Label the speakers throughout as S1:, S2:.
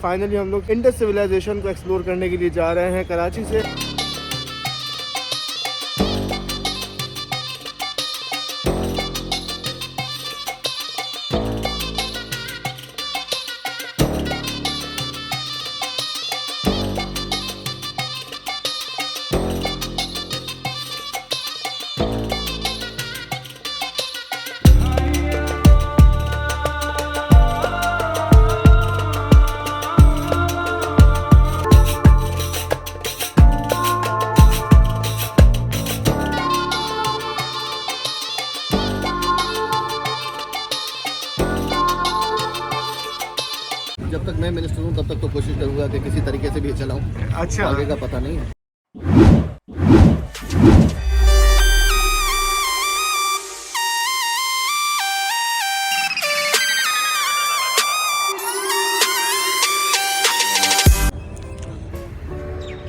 S1: Finally हम लोग Indus civilisation को एक्सप्लोर करने के लिए जा रहे हैं कराची से।
S2: जब तक मैं मिनिस्टर हूँ तब तक तो कोशिश करूँगा कि किसी तरीके से भी चलाऊँ।
S1: अच्छा,
S2: आगे का पता नहीं है।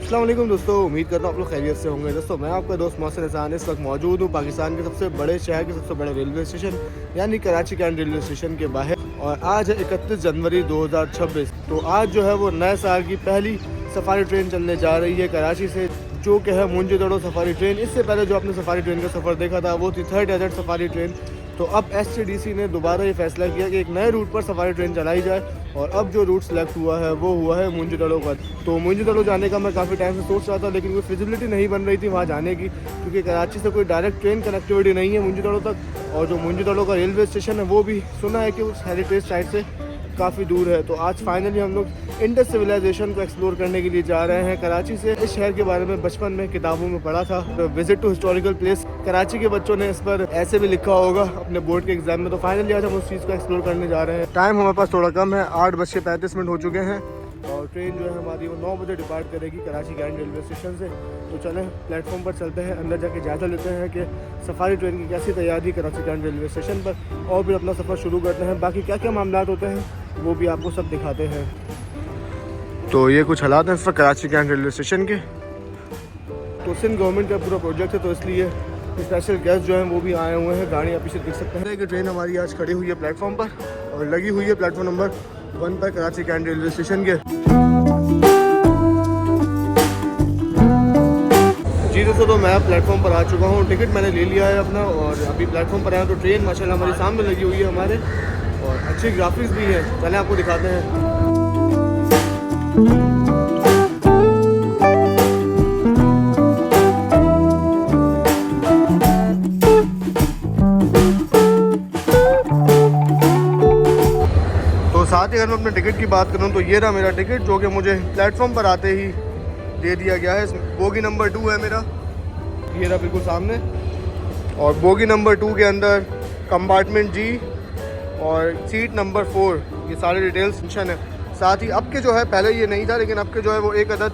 S1: अस्सलाम वालेकुम दोस्तों, उम्मीद करता हूँ आप लोग खैरियत से होंगे। दोस्तों मैं आपका दोस्त मोहसिन हसन इस वक्त मौजूद हूँ पाकिस्तान के सबसे बड़े शहर के सबसे बड़े रेलवे स्टेशन यानी कराची कैंट रेलवे स्टेशन के बाहर। और आज है 31 जनवरी 2026। तो आज जो है वो नए साल की पहली सफारी ट्रेन चलने जा रही है कराची से, जो कि है मुंजदड़ो सफारी ट्रेन। इससे पहले जो आपने सफारी ट्रेन का सफ़र देखा था वो थी 3rd डेजर्ट सफारी ट्रेन। तो अब STDC ने दोबारा ये फैसला किया कि एक नए रूट पर सफारी ट्रेन चलाई जाए और अब जो रूट सेलेक्ट हुआ है वो हुआ है मुंजदड़ो का। तो मुंजदड़ो जाने का मैं काफ़ी टाइम से सोच रहा था, लेकिन कोई फिजिबिलिटी नहीं बन रही थी वहाँ जाने की, क्योंकि कराची से कोई डायरेक्ट ट्रेन कनेक्टिविटी नहीं है मुंजदड़ो तक। और जो मुंजदड़ो का रेलवे स्टेशन है वो भी सुना है कि उस हेरिटेज साइट से काफ़ी दूर है। तो आज फाइनली हम लोग इंडस सिविलाइजेशन को एक्सप्लोर करने के लिए जा रहे हैं कराची से। इस शहर के बारे में बचपन में किताबों में पढ़ा था, visit to historical place. Karachi के बच्चों ने इस पर ऐसे भी लिखा होगा अपने बोर्ड के एग्जाम में। तो फाइनली आज हम उस चीज़ को एक्सप्लोर करने जा रहे हैं। टाइम हमारे पास थोड़ा कम है, 8:35 हो चुके हैं और ट्रेन जो है हमारी वो 9 बजे डिपार्ट करेगी कराची कैंट रेलवे स्टेशन से। तो चलें प्लेटफॉर्म पर चलते हैं, अंदर जाके जायजा लेते हैं कि सफारी ट्रेन की कैसी तैयारी कराची कैंट रेलवे स्टेशन पर, और फिर अपना सफ़र शुरू करते हैं। बाकी क्या क्या मामला होते हैं वो भी आपको सब दिखाते हैं। तो ये कुछ हालात हैं इस वक्त कराची कैंट रेलवे स्टेशन के। तो सिंध गवर्नमेंट का पूरा प्रोजेक्ट है, तो इसलिए स्पेशल गेस्ट जो हैं वो भी आए हुए हैं। गाड़ी आप पीछे देख सकते हैं कि ट्रेन हमारी आज खड़ी हुई है प्लेटफॉर्म पर और लगी हुई है प्लेटफॉर्म नंबर 1 पर कराची कैंट रेलवे स्टेशन के। जी दोस्तों, तो मैं प्लेटफॉर्म पर आ चुका हूँ, टिकट मैंने ले लिया है अपना और अभी प्लेटफॉर्म पर आया। तो ट्रेन माशाल्लाह हमारे सामने लगी हुई है हमारे, और अच्छी ग्राफिक्स भी है। चलें आपको दिखाते हैं। तो साथ ही अगर मैं अपने टिकट की बात करूं तो ये रहा मेरा टिकट, जो कि मुझे प्लेटफॉर्म पर आते ही दे दिया गया है। बोगी नंबर 2 है मेरा, ये रहा बिल्कुल सामने। और बोगी नंबर 2 के अंदर कंपार्टमेंट G और सीट नंबर 4, ये सारे डिटेल्स मेंशन है। साथ ही अब के जो है, पहले ये नहीं था लेकिन अब के जो है वो एक अदद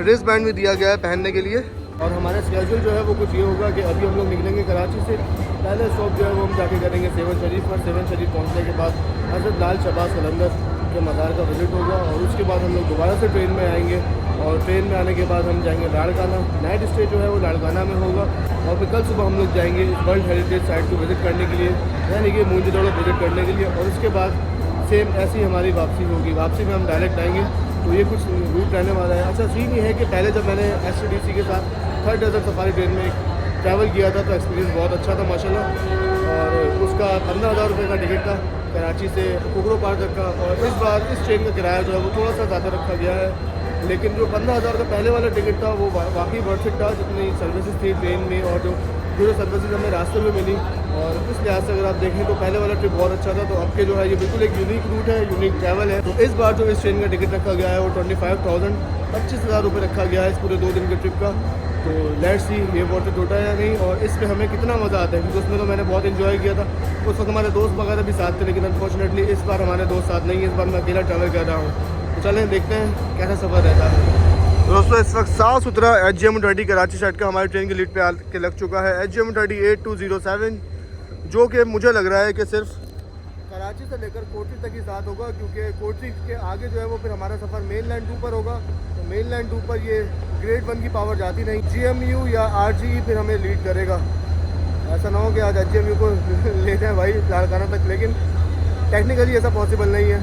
S1: रिस्ट बैंड भी दिया गया है पहनने के लिए। और हमारा स्केड्यूल जो है वो कुछ ये होगा कि अभी हम लोग निकलेंगे कराची से। पहले स्टॉप जो है वो हम जाके करेंगे सेवन शरीफ पर। सेवन शरीफ पहुँचने के बाद हज़रत लाल शहबाज कलंदर के मज़ार का विज़िट होगा और उसके बाद हम लोग दोबारा से ट्रेन में आएंगे। और ट्रेन में आने के बाद हम जाएंगे लाड़काना। नाइट स्टे जो है वो लाड़काना में होगा। और फिर कल सुबह हम लोग जाएंगे वर्ल्ड हेरिटेज साइट को विज़िट करने के लिए, यानी कि मुंजदड़ो विज़िट करने के लिए। और उसके बाद सेम ऐसी हमारी वापसी होगी। वापसी में हम डायरेक्ट आएंगे। तो ये कुछ रूट रहने वाला है। अच्छा सीन ये है कि पहले जब मैंने STDC के साथ 3rd डेजर्ट सफारी ट्रेन में ट्रैवल किया था तो एक्सपीरियंस बहुत अच्छा था माशाल्लाह। और उसका 15,000 रुपये का टिकट था कराची से कुकरो पार तक का। और इस बार इस ट्रेन का किराया जो है वो थोड़ा सा ज़्यादा रखा गया है, लेकिन जो 15,000 का पहले वाला टिकट था वो वाकई वर्थ इट था, जितनी सर्विसेज थी ट्रेन में और जो सर्विसेज हमें रास्ते में मिली। और इस लिहाज से अगर आप देखें तो पहले वाला ट्रिप बहुत अच्छा था। तो अब के जो है ये बिल्कुल एक यूनिक रूट है, यूनिक ट्रैवल है। तो इस बार जो इस ट्रेन का टिकट रखा गया है वो 25,000 25,000 रुपये रखा गया है इस पूरे 2 दिन के ट्रिप का। तो लेट्स सी ये वर्थ इट होता है या नहीं, और इसमें हमें कितना मज़ा आता है, क्योंकि उसमें तो मैंने बहुत इन्जॉय किया था। उस वक्त हमारे दोस्त वगैरह भी साथ थे, लेकिन अनफॉर्चुनेटली इस बार हमारे दोस्त साथ नहीं है। इस बार मैं अकेला ट्रैवल कर रहा हूँ। तो चलें देखते हैं कैसा सफ़र रहता है। दोस्तों इस वक्त साफ़ सुथरा HGM30 कराची साइड का हमारी ट्रेन की लीड पे आके लग चुका है। HGM30 8207, जो कि मुझे लग रहा है कि सिर्फ कराची से लेकर कोटरी तक ही साथ होगा, क्योंकि कोटरी के आगे जो है वो फिर हमारा सफ़र मेन लाइन 2 पर होगा। तो मेन लाइन 2 पर ये ग्रेड 1 की पावर जाती नहीं, GMU या RGE फिर हमें लीड करेगा। ऐसा ना हो कि आज HGMU को ले जाएँ भाई लाड़काना तक, लेकिन टेक्निकली ऐसा पॉसिबल नहीं है।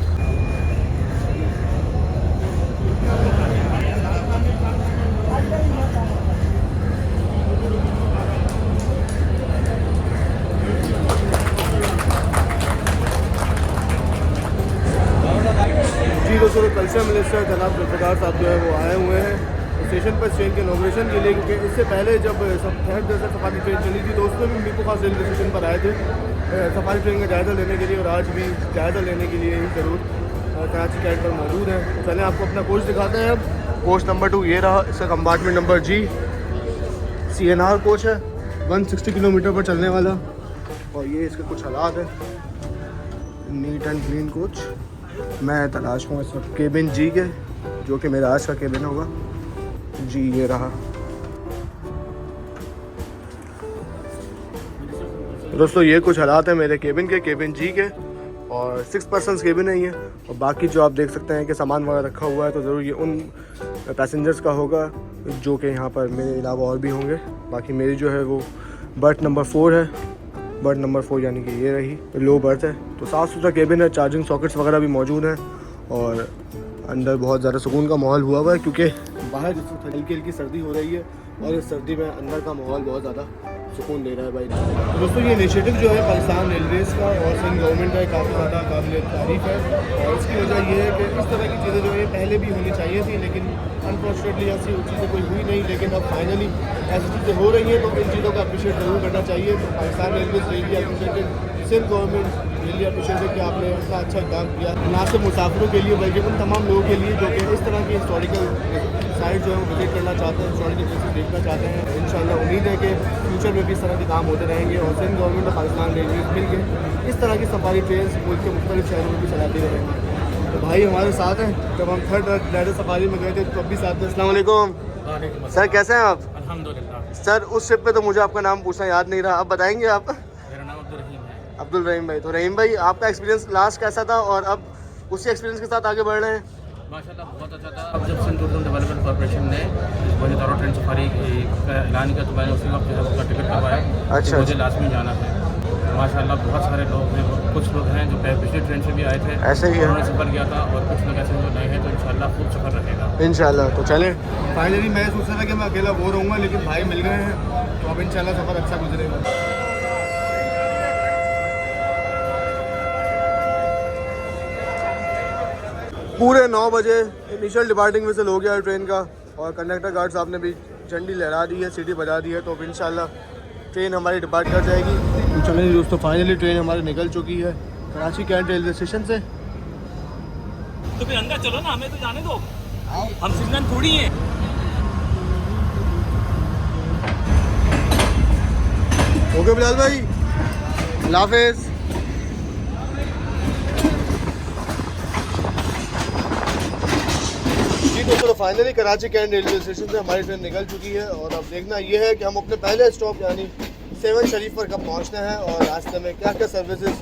S1: जी दोस्तों, कल्चर मिनिस्टर जनाब जुल्फ़िकार साहब जो है वो आए हुए हैं स्टेशन पर ट्रेन के इनॉग्रेशन के लिए, क्योंकि इससे पहले जब थर्ड डेजर्ट सफारी ट्रेन चली थी तो उसमें भी मीरपुर खास रेलवे स्टेशन पर आए थे सफारी ट्रेन का जायज़ा लेने के लिए, और आज भी जायज़ा लेने के लिए ही ज़रूर कराची कैंट पर मौजूद है। तो चलें आपको अपना कोच दिखाते हैं। अब कोच नंबर 2 ये रहा, इसका कंपार्टमेंट नंबर जी CNR कोच है, 160 किलोमीटर पर चलने वाला, और ये इसके कुछ हालात है। Neat and clean coach. मैं तलाश हूँ इस वक्त केबिन जी के, जो कि मेरा आज का केबिन होगा जी। ये रहा दोस्तों, ये कुछ हालात है मेरे केबिन के, केबिन जी के, और 6 पर्सन्स केबिन है ये। और बाकी जो आप देख सकते हैं कि सामान वगैरह रखा हुआ है, तो ज़रूर ये उन पैसेंजर्स का होगा जो कि यहाँ पर मेरे अलावा और भी होंगे। बाकी मेरी जो है वो बर्थ नंबर 4 है, बर्थ नंबर 4 यानी कि ये रही लो बर्थ है। तो साफ़ सुथरा केबिन है, चार्जिंग सॉकेट्स वगैरह भी मौजूद हैं, और अंदर बहुत ज़्यादा सुकून का माहौल हुआ हुआ है, क्योंकि बाहर जिस वक्त हल्की हल्की सर्दी हो रही है, और इस सर्दी में अंदर का माहौल बहुत ज़्यादा सुकून दे रहा है भाई। तो दोस्तों, ये इनिशिएटिव जो है पाकिस्तान रेलवेज़ का और सिंध गवर्नमेंट का काफ़ी ज़्यादा काबिल तारीफ़ है, और इसकी वजह ये है कि इस तरह की चीज़ें जो है पहले भी होनी चाहिए थी, लेकिन अनफॉर्चुनेटली ऐसी चीज़ें कोई हुई नहीं। लेकिन अब फाइनली ऐसी चीज़ें हो रही हैं, तो इन चीज़ों का अप्रिशिएट ज़रूर करना चाहिए। तो Pakistan Railways really appreciated, Sindh government really appreciated कि आपने इतना अच्छा काम किया, ना सिर्फ मुसाफिरों के लिए बल्कि उन तमाम लोगों के लिए जो कि इस तरह की हिस्टोरिकल साइट जो है वो विजिट करना चाहते हैं, हिस्टोरिकल प्लेसेस देखना चाहते हैं। इंशाल्लाह उम्मीद है कि फ्यूचर में भी इस तरह के काम होते रहेंगे, और सिंध गवर्नमेंट और पाकिस्तान रेलवे मिल के इस तरह की सफारी ट्रेन मुल्क के मुख्तलिफ शहरों में भी चलाती रहेंगे। तो भाई हमारे साथ हैं, जब हम थर्ड डेजर्ट सफारी में गए थे तो अब भी साथ हैं। अस्सलाम वालेकुम सर, कैसे हैं आप?
S3: अल्हम्दुलिल्लाह।
S1: सर उस ट्रिप पे तो मुझे आपका नाम पूछना याद नहीं रहा, अब बताएंगे आप?
S3: मेरा नाम अब्दुल रहीम है।
S1: अब्दुल रहीम भाई। तो रहीम भाई, आपका एक्सपीरियंस लास्ट कैसा था, और अब उसी एक्सपीरियंस के साथ आगे बढ़ रहे हैं?
S3: माशाल्लाह बहुत अच्छा था। अब जब सिंध टूरिज्म डेवलपमेंट कॉर्पोरेशन ने मुझे दौरा ट्रेन सफारी का ऐलान किया, तो मैंने उसी वक्त जो है उसका टिकट करवाया।
S1: अच्छा,
S3: मुझे लाजमी जाना है। माशाल्लाह बहुत सारे लोग हैं, कुछ लोग हैं जो पिछली ट्रेन से भी आए थे,
S1: ऐसे ही है,
S3: उन्होंने सफ़र किया था, और कुछ लोग ऐसे जो नए हैं, तो इंशाल्लाह खूब सफ़र रहेगा
S1: इंशाल्लाह। तो चलें, फाइनली मैं सोच रहा था कि मैं अकेला बोर होऊंगा, लेकिन भाई मिल गए हैं, तो अब इंशाल्लाह सफ़र अच्छा गुजरेगा। पूरे 9 बजे इनिशियल डिपार्टिंग विसल हो गया है ट्रेन का, और कंडक्टर गार्ड साहब ने भी झंडी लहरा दी है, सीटी बजा दी है, तो अब इंशाल्लाह ट्रेन हमारी डिपार्ट कर जाएगी। तो चलिए दोस्तों, फाइनली ट्रेन हमारी निकल चुकी है कराची कैंट रेलवे स्टेशन से।
S4: तो फिर अंदर चलो ना, हमें तो जाने दो, हम सिग्नल थोड़ी हैं।
S1: ओके बिलाल भाई, अल्लाह हाफिज़। जी दोस्तों, तो finally Karachi cantt railway station से हमारी ट्रेन निकल चुकी है, और अब देखना ये है कि हम अपने पहले स्टॉप यानी 7 शरीफ पर कब पहुंचना है, और रास्ते में क्या क्या सर्विसेज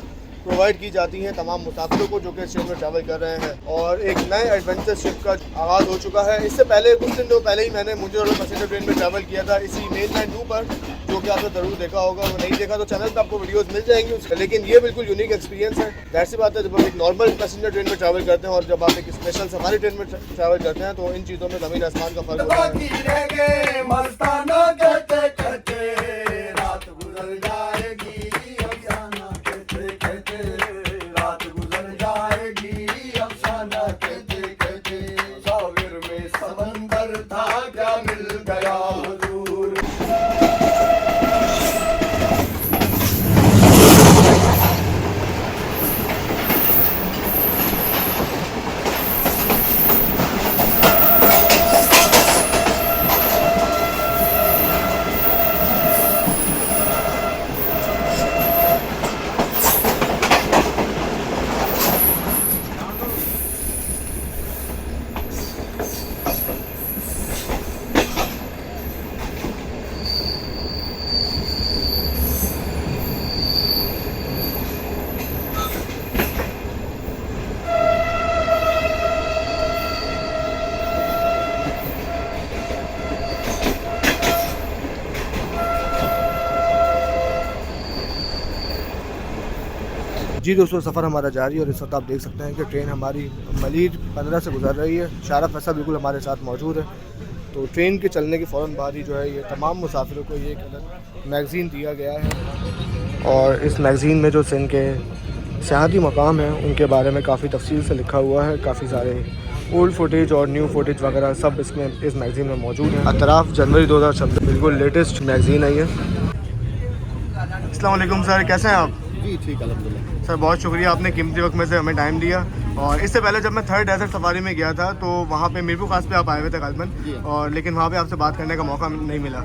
S1: प्रोवाइड की जाती हैं तमाम मुसाफिरों को जो कि इस ट्रेन में ट्रैवल कर रहे हैं। और एक नए एडवेंचर शिप का आगाज़ हो चुका है। इससे पहले कुछ दिन पहले ही मैंने मुझे और पैसेंजर ट्रेन में ट्रैवल किया था इसी मेन लाइन 2 पर, जो कि आपने ज़रूर देखा होगा, और नहीं देखा तो चैनल पर आपको वीडियोस मिल जाएंगी उसके। लेकिन ये बिल्कुल यूनिक एक्सपीरियंस है। ज़ाहिर सी बात है, जब हम एक नॉर्मल पैसेंजर ट्रेन में ट्रैवल करते हैं और जब आप एक स्पेशल सफारी ट्रेन में ट्रैवल करते हैं, तो इन चीज़ों में ज़मीन आसमान का फ़र्क होता जी दोस्तों, सफ़र हमारा जारी है, और इस वक्त आप देख सकते हैं कि ट्रेन हमारी मलीर 15 से गुजर रही है। शारा फैसल बिल्कुल हमारे साथ मौजूद है। तो ट्रेन के चलने के फ़ौरन बाद ही जो है ये तमाम मुसाफिरों को ये एक अलग मैगज़ीन दिया गया है, और इस मैगज़ीन में जो सिंध के सियाहती मकाम हैं उनके बारे में काफ़ी तफसील से लिखा हुआ है। काफ़ी सारे ओल्ड फुटेज और न्यू फुटेज वगैरह सब इसमें इस मैगज़ीन में मौजूद है। अतराफ़ जनवरी 2026 बिल्कुल लेटेस्ट मैगज़ीन है ये। अस्सलाम वालेकुम सर, कैसे हैं आप?
S2: जी ठीक अलहमदिल्ला।
S1: सर बहुत शुक्रिया, आपने कीमती वक्त में से हमें टाइम दिया। और इससे पहले जब मैं थर्ड डेजर्ट सफारी में गया था तो वहाँ पे मीरपुर खास पे आप आए हुए थे गालिबन, और लेकिन वहाँ पे आपसे बात करने का मौका नहीं मिला।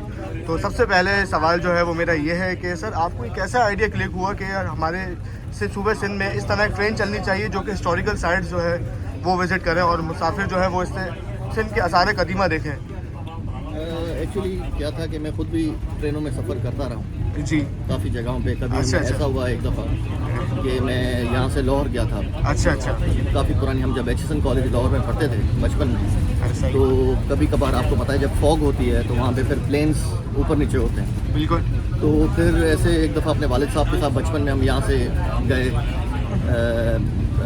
S1: तो सबसे पहले सवाल जो है वो मेरा ये है कि सर आपको एक ऐसा आइडिया क्लिक हुआ कि यार हमारे से सूबे सिंध में इस तरह एक ट्रेन चलनी चाहिए जो कि हिस्टोरिकल साइट्स जो है वो विज़िट करें और मुसाफिर जो है वो इससे सिंध के आसार कदीमा देखें?
S2: एक्चुअली क्या था कि मैं खुद भी ट्रेनों में सफ़र करता रहा हूँ
S1: जी।
S2: काफ़ी जगहों पे। कभी
S1: अच्छा,
S2: ऐसा हुआ एक दफ़ा कि मैं यहाँ से लाहौर गया था।
S1: अच्छा अच्छा।
S2: काफ़ी पुरानी, हम जब HSN कॉलेज लाहौर में पढ़ते थे बचपन में,
S1: अच्छा,
S2: तो कभी कभार आपको पता है जब फॉग होती है तो वहाँ पे फिर प्लेन्स ऊपर नीचे होते हैं।
S1: बिल्कुल।
S2: तो फिर ऐसे एक दफ़ा अपने वालिद साहब के साथ बचपन में हम यहाँ से गए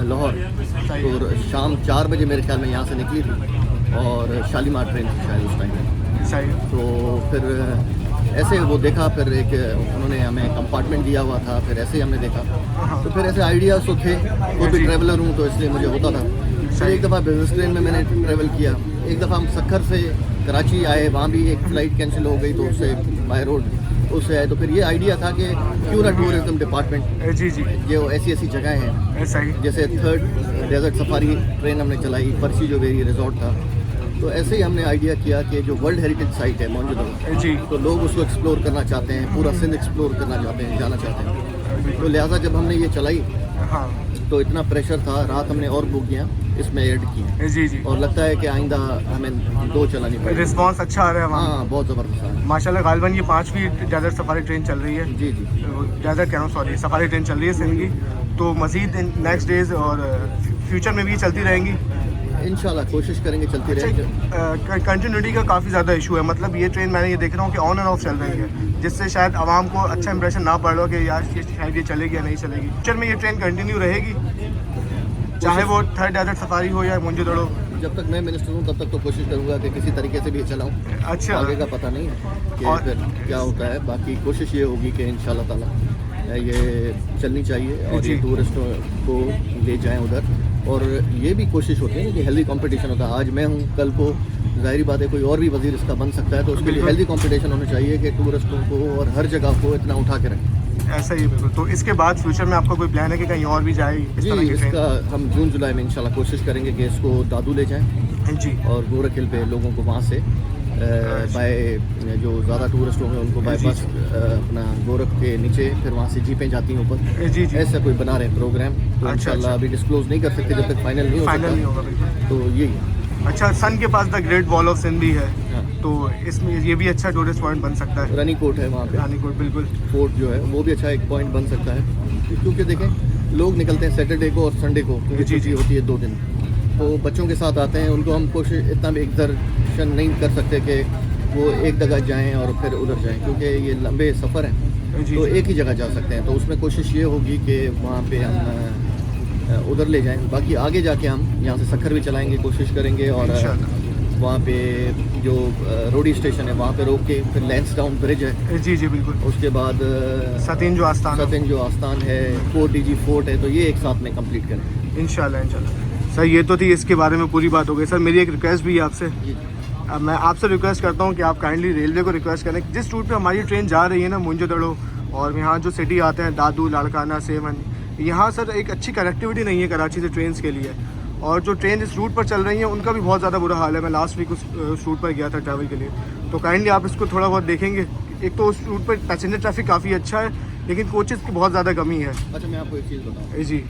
S2: लाहौर, तो शाम 4 बजे मेरे ख्याल में यहाँ से निकली थी और शालीमार ट्रेन थी शायद उस टाइम।
S1: सही।
S2: तो फिर ऐसे वो देखा, फिर एक उन्होंने हमें कंपार्टमेंट दिया हुआ था, फिर ऐसे ही हमने देखा। तो फिर ऐसे आइडियाज़ तो थे, खुद भी ट्रैवलर हूँ तो इसलिए मुझे होता था। फिर एक दफ़ा बिजनेस ट्रेन में मैंने ट्रैवल किया। एक दफ़ा हम सक्खर से कराची आए, वहाँ भी एक फ़्लाइट कैंसिल हो गई तो उससे बाय रोड उससे आए। तो फिर ये आइडिया था कि क्यों ना टूरिज़्म डिपार्टमेंट
S1: जी जी
S2: जो ऐसी जगह हैं,
S1: सही,
S2: जैसे थर्ड डेजर्ट सफारी ट्रेन हमने चलाई, पर्ची जो वेरी रिजॉर्ट था, तो ऐसे ही हमने आइडिया किया कि जो वर्ल्ड हेरिटेज साइट है मौजूदा
S1: जी,
S2: तो लोग उसको एक्सप्लोर करना चाहते हैं, पूरा सिंध एक्सप्लोर करना चाहते हैं, जाना चाहते हैं। तो लिहाजा जब हमने ये चलाई
S1: हाँ
S2: तो इतना प्रेशर था, रात हमने और बोगियाँ इसमें ऐड की हैं
S1: जी जी।
S2: और लगता है कि आइंदा हमें 2 चलानी पड़ेगी।
S1: रिस्पांस अच्छा आ रहा है वहाँ?
S2: हाँ बहुत ज़बरदस्त है
S1: माशाल्लाह। गालिबन ये 5वीं डेजर्ट सफारी ट्रेन चल रही है।
S2: जी जी।
S1: डेजर्ट कह रहा हूँ, सॉरी, सफारी ट्रेन चल रही है सिंध की। तो मज़ीद नेक्स्ट डेज और फ्यूचर में भी चलती रहेंगी
S2: इंशाल्लाह, कोशिश करेंगे चलती रहेगी।
S1: कंटिन्यूटी का काफ़ी ज़्यादा इशू है, मतलब ये ट्रेन मैंने ये देख रहा हूँ कि ऑन एंड ऑफ चल रही है, जिससे शायद आवाम को अच्छा इंप्रेशन ना पड़ रहा कि यार ये शायद ये चलेगी या नहीं चलेगी। फ्यूचर में ये ट्रेन कंटिन्यू रहेगी चाहे वो थर्ड डेजर्ट सफारी हो या मुंजदड़ो?
S2: जब तक मैं मिनिस्टर हूँ तब तक तो कोशिश करूँगा कि किसी तरीके से भी चलाऊँ।
S1: अच्छा,
S2: आगे का पता नहीं है कि
S1: और
S2: फिर क्या होता है। बाकी कोशिश ये होगी कि इंशाल्लाह ताला ये चलनी चाहिए और
S1: जी।
S2: ये टूरिस्टों को ले जाएं उधर। और ये भी कोशिश होती है ना कि हेल्दी कंपटीशन होता है। आज मैं हूँ, कल को जाहिर बात है कोई और भी वजीर इसका बन सकता है, तो उसके लिए हेल्दी कंपटीशन होना चाहिए कि टूरिस्टों को और हर जगह को इतना उठा के रखें।
S1: ऐसा ही है बिल्कुल। तो इसके बाद फ्यूचर में आपका कोई प्लान है कि कहीं और भी जाए इस
S2: जी,
S1: तरह की ट्रेन?
S2: इसका हम जून जुलाई में इंशाल्लाह कोशिश करेंगे कि इसको दादू ले जाएं
S1: जी।
S2: और गोरख हिल पे लोगों को वहाँ से बाय जो ज़्यादा टूरिस्ट होंगे उनको बाय बस अपना गोरख के नीचे, फिर वहाँ से जीपें जाती हैं ऊपर।
S1: जी जी।
S2: ऐसा कोई बना रहे प्रोग्राम तो
S1: अच्छा,
S2: इंशाल्लाह
S1: अच्छा।
S2: अभी डिस्क्लोज नहीं कर सकते जब तक फाइनल नहीं हो
S1: फाइनल नहीं
S2: सकता।
S1: होगा बिल्कुल।
S2: तो यही
S1: अच्छा, सन के पास the great wall of Sindh भी है,
S2: हाँ।
S1: तो इसमें ये भी अच्छा टूरिस्ट पॉइंट बन सकता है।
S2: रानी कोट है वहाँ पे,
S1: रानीकोट बिल्कुल।
S2: फोर्ट जो है वो भी अच्छा एक पॉइंट बन सकता है। क्योंकि देखें लोग निकलते हैं सैटरडे को और संडे को, क्योंकि
S1: जी,
S2: छुट्टी होती है 2 दिन, तो बच्चों के साथ आते हैं। उनको हम कोशिश इतना भी एक्सर्शन नहीं कर सकते कि वो एक जगह जाएं और फिर उधर जाएं, क्योंकि ये लंबे सफ़र हैं
S1: जी,
S2: तो
S1: जी।
S2: एक ही जगह जा सकते हैं। तो उसमें कोशिश ये होगी कि वहाँ पे हम उधर ले जाएं। बाकी आगे जाके हम यहाँ से सक्खर भी चलाएंगे, कोशिश करेंगे। और
S1: इंशाल्लाह।
S2: वहाँ पे जो रोडी स्टेशन है वहाँ पे रोक के फिर लैंसडाउन ब्रिज है,
S1: जी जी बिल्कुल।
S2: उसके बाद
S1: सतीन जो आस्थान है।
S2: सतिन जो आस्थान है, कोट डीजी फोर्ट है, तो ये एक साथ में कंप्लीट करें
S1: इंशाल्लाह इंशाल्लाह। सर ये तो थी इसके बारे में पूरी बात हो गई। सर मेरी एक रिक्वेस्ट भी है आपसे।
S2: जी।
S1: अब मैं आपसे रिक्वेस्ट करता हूँ कि आप काइंडली रेलवे को रिक्वेस्ट करें, जिस रूट पे हमारी ट्रेन जा रही है ना मुंजदड़ो, और यहाँ जो सिटी आते हैं दादू, लाड़काना, सेवन, यहाँ सर एक अच्छी कनेक्टिविटी नहीं है कराची से ट्रेन के लिए। और जो ट्रेन इस रूट पर चल रही हैं उनका भी बहुत ज़्यादा बुरा हाल है। मैं लास्ट वीक उस रूट पर गया था ट्रैवल के लिए, तो काइंडली आप इसको थोड़ा बहुत देखेंगे। एक तो उस रूट पर पैसेंजर ट्रैफिक काफ़ी अच्छा है, लेकिन कोचेज़ की बहुत ज़्यादा कमी है।
S2: अच्छा, मैं आपको एक चीज़ बताऊँ।
S1: जी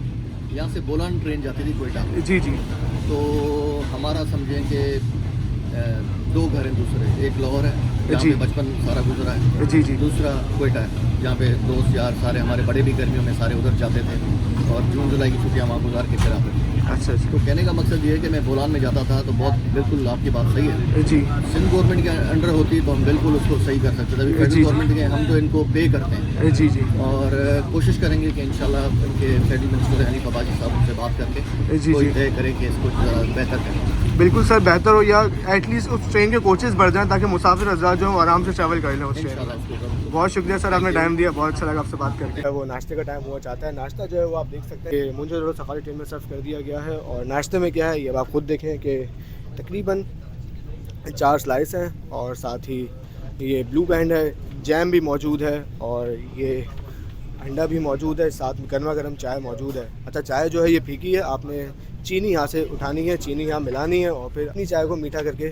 S2: यहाँ से बोलान ट्रेन जाती थी कोयटा,
S1: जी जी।
S2: तो हमारा समझें कि 2 घर हैं दूसरे, एक लाहौर है जहाँ
S1: जी।
S2: पे बचपन सारा गुजरा है,
S1: जी जी।
S2: दूसरा कोयटा है जहाँ पे दोस्त यार सारे हमारे बड़े भी गर्मियों में सारे उधर जाते थे और जून जुलाई की छुट्टियाँ वहाँ गुजार के फिर आते थे।
S1: अच्छा अच्छा।
S2: तो कहने का मकसद ये है कि मैं बोलान में जाता था तो बहुत बिल्कुल आपकी बात सही है।
S1: जी
S2: सिंध गवर्नमेंट के अंडर होती तो हम बिल्कुल उसको सही कर सकते थे। अभी
S1: जी,
S2: फेडरल
S1: जी।
S2: गवर्नमेंट के हम तो इनको पे करते हैं
S1: जी जी।
S2: और कोशिश करेंगे कि इंशाल्लाह इनके फेडरल मिनिस्टर हनीफ अब्बासी साहब उनसे बात करके
S1: जी,
S2: कोई
S1: जी।
S2: तय करें कि इसको ज़रा बेहतर करें।
S1: बिल्कुल सर बेहतर हो, या एटलीस्ट उस ट्रेन के कोचेस बढ़ जाएं ताकि मुसाफिर हज़रात जो हैं आराम से ट्रैवल कर लें उस ट्रेन में। बहुत शुक्रिया सर, आपने टाइम दिया, बहुत अच्छा लगा आपसे बात करके। वो नाश्ते का टाइम हुआ चाहता है, नाश्ता जो है वो आप देख सकते हैं मुझे जो सफारी ट्रेन में सर्व कर दिया गया है। और नाश्ते में क्या है ये आप खुद देखें कि तकरीबन 4 स्लाइस हैं और साथ ही ये ब्लू बैंड है, जैम भी मौजूद है और ये अंडा भी मौजूद है, साथ में गर्मा गर्म चाय मौजूद है। अच्छा चाय जो है ये फीकी है, आपने चीनी यहाँ से उठानी है, चीनी यहाँ मिलानी है और फिर अपनी चाय को मीठा करके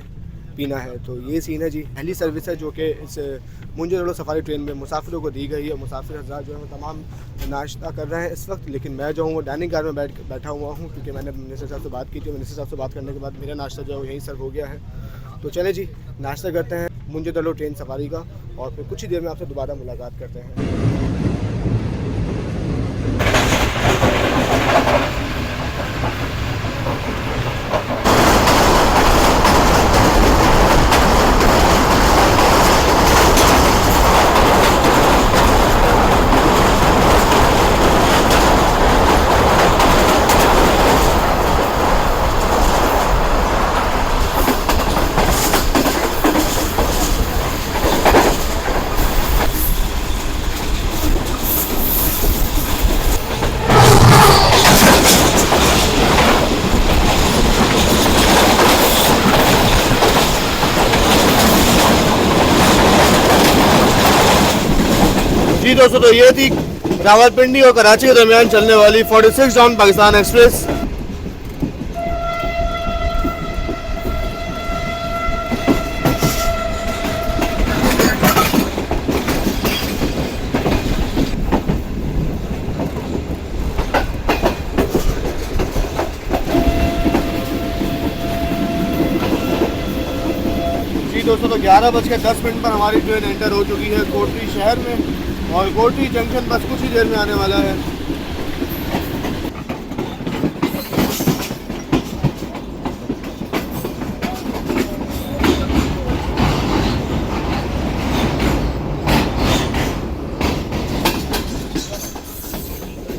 S1: पीना है। तो ये सीन है जी। पहली सर्विस है जो कि इस मुंजेरोड़ो सफारी ट्रेन में मुसाफिरों को दी गई है। मुसाफिर हज़रात जो है वो तमाम नाश्ता कर रहे हैं इस वक्त, लेकिन मैं जो हूँ वो डाइनिंग कार में बैठा हुआ हूँ क्योंकि मैंने मिनिस्टर साहब से बात की थी। मिनिस्टर साहब से बात करने के बाद मेरा नाश्ता जो है वो यहीं सर्व हो गया है। तो चले जी नाश्ता करते हैं मुंजेरोड़ो ट्रेन सफारी का और फिर कुछ ही देर में आपसे दोबारा मुलाकात करते हैं। जी दोस्तों, तो ये थी रावलपिंडी और कराची के दरमियान चलने वाली 46 डाउन पाकिस्तान एक्सप्रेस। जी दोस्तों, तो 11:10 पर हमारी ट्रेन एंटर हो चुकी है कोटरी शहर में और कोटरी जंक्शन बस कुछ ही देर में आने वाला है।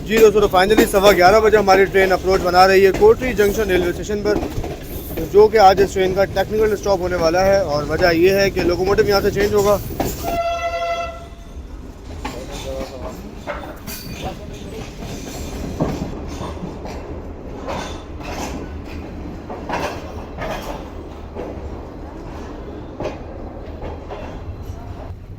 S1: जी दोस्तों, तो फाइनली 11:15 बजे हमारी ट्रेन अप्रोच बना रही है कोटरी जंक्शन रेलवे स्टेशन पर, जो कि आज इस ट्रेन का टेक्निकल स्टॉप होने वाला है। और वजह यह है कि लोकोमोटिव यहाँ से चेंज होगा।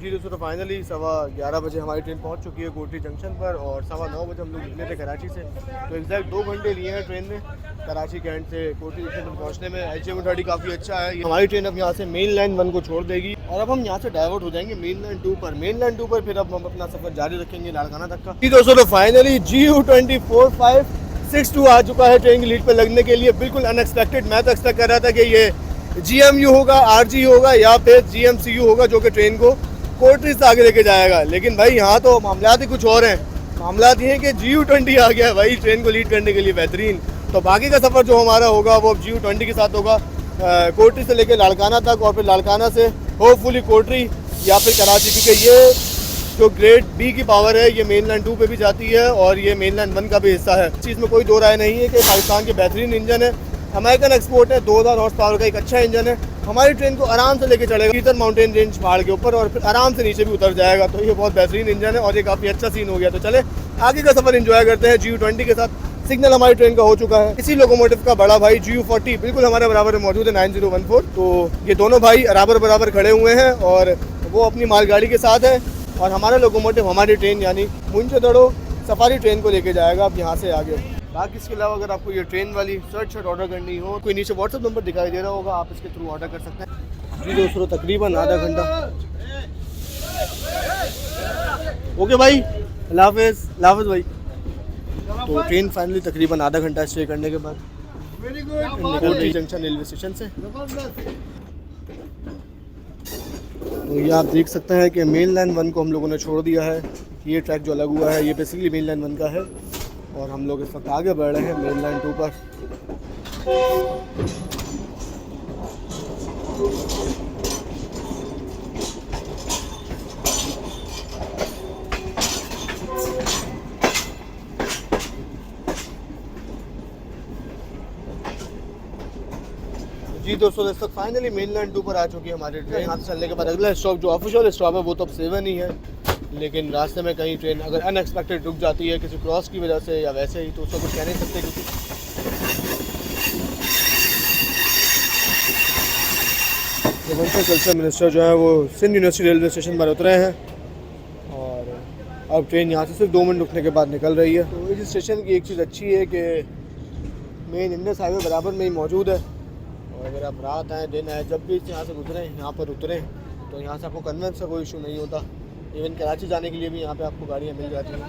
S1: जी दोस्तों, तो फाइनली 11:15 बजे हमारी ट्रेन पहुंच चुकी है कोटरी जंक्शन पर और 9:15 बजे हम लोग निकले थे कराची से। तो एग्जैक्ट 2 घंटे लिए हैं ट्रेन में कराची के एंड से कोटरी जंक्शन पर पहुंचने में। HM30 काफ़ी अच्छा है। हमारी ट्रेन अब यहाँ से मेन लाइन 1 को छोड़ देगी और अब हम यहाँ से डाइवर्ट हो जाएंगे मेन लाइन 2 पर। मेन लाइन 2 पर फिर अब हम अपना सफ़र जारी रखेंगे लाड़काना तक का। जी दोस्तों, तो फाइनली GU24562 आ चुका है ट्रेन की लीड पर लगने के लिए। बिल्कुल अनएक्सपेक्टेड, मैं तो एक्सपेक्ट कर रहा था कि ये GMU होगा, RG होगा या फिर GMCU होगा जो कि ट्रेन को कोटरी से आगे लेके जाएगा। लेकिन भाई यहाँ तो मामलात ही कुछ और हैं। मामलात ये हैं कि GU20 आ गया है भाई ट्रेन को लीड करने के लिए बेहतरीन। तो बाकी का सफ़र जो हमारा होगा वो GU20 के साथ होगा, कोटरी से लेके लाड़काना तक और फिर लाड़काना से होपफुली कोटरी या फिर कराची, क्योंकि ये जो ग्रेड B की पावर है ये मेन लाइन 2 पे भी जाती है और ये मेन लाइन 1 का भी हिस्सा है। इस चीज़ में कोई दो राय नहीं है कि पाकिस्तान के बेहतरीन इंजन है, अमेरिकन एक्सपोर्ट है, 2000 हॉर्स पावर का एक अच्छा इंजन है। हमारी ट्रेन को आराम से लेके चलेगा ईथर माउंटेन रेंज पहाड़ के ऊपर और फिर आराम से नीचे भी उतर जाएगा। तो ये बहुत बेहतरीन इंजन है और ये काफ़ी अच्छा सीन हो गया। तो चले आगे का सफ़र एंजॉय करते हैं GU20 के साथ। सिग्नल हमारी ट्रेन का हो चुका है। इसी लोकोमोटिव का बड़ा भाई GU40 बिल्कुल हमारे बराबर में मौजूद है 9014। तो ये दोनों भाई बराबर खड़े हुए हैं और वो अपनी मालगाड़ी के साथ है और हमारा लोकोमोटिव हमारी ट्रेन यानी मुंजेरोड़ो सफारी ट्रेन को लेके जाएगा अब यहाँ से आगे। बाकी इसके अलावा अगर आपको ये ट्रेन वाली शर्ट ऑर्डर करनी हो, कोई नीचे व्हाट्सएप नंबर दिखाई दे रहा होगा, आप इसके थ्रू ऑर्डर कर सकते हैं। जी दोस्तों, तकरीबन आधा घंटा। ओके भाई, अल्लाह हाफ़िज़ भाई। तो ट्रेन फाइनली तकरीबन आधा घंटा स्टे करने के बाद कोटरी जंक्शन रेलवे स्टेशन से। तो ये आप देख सकते हैं कि मेन लाइन 1 को हम लोगों ने छोड़ दिया है। ये ट्रैक जो अलग हुआ है ये बेसिकली मेन लाइन 1 का है और हम लोग इस वक्त आगे बढ़ रहे हैं मेन लाइन 2 पर। दोस्तों इस तक फाइनली मेन लाइन 2 पर आ चुकी है हमारी ट्रेन। यहाँ से चलने के बाद अगला स्टॉप जो ऑफिशियल स्टॉप है वो तो अब 7 ही है, लेकिन रास्ते में कहीं ट्रेन अगर अनएक्सपेक्टेड रुक जाती है किसी क्रॉस की वजह से या वैसे ही, तो उसको कुछ कह नहीं सकते। क्योंकि प्रोविंशियल कल्चर मिनिस्टर जो है वो सिंध यूनिवर्सिटी रेलवे स्टेशन पर उतरे हैं और अब ट्रेन यहाँ से सिर्फ 2 मिनट रुकने के बाद निकल रही है। तो इस स्टेशन की एक चीज़ अच्छी है कि मेन इंडस हाईवे बराबर में ही मौजूद है, और अगर आप रात आए दिन आए जब भी यहाँ से गुजरें यहाँ पर उतरें तो यहाँ से आपको कन्वेंस का कोई इशू नहीं होता। इवन कराची जाने के लिए भी यहाँ पे आपको गाड़ियाँ मिल जाती हैं।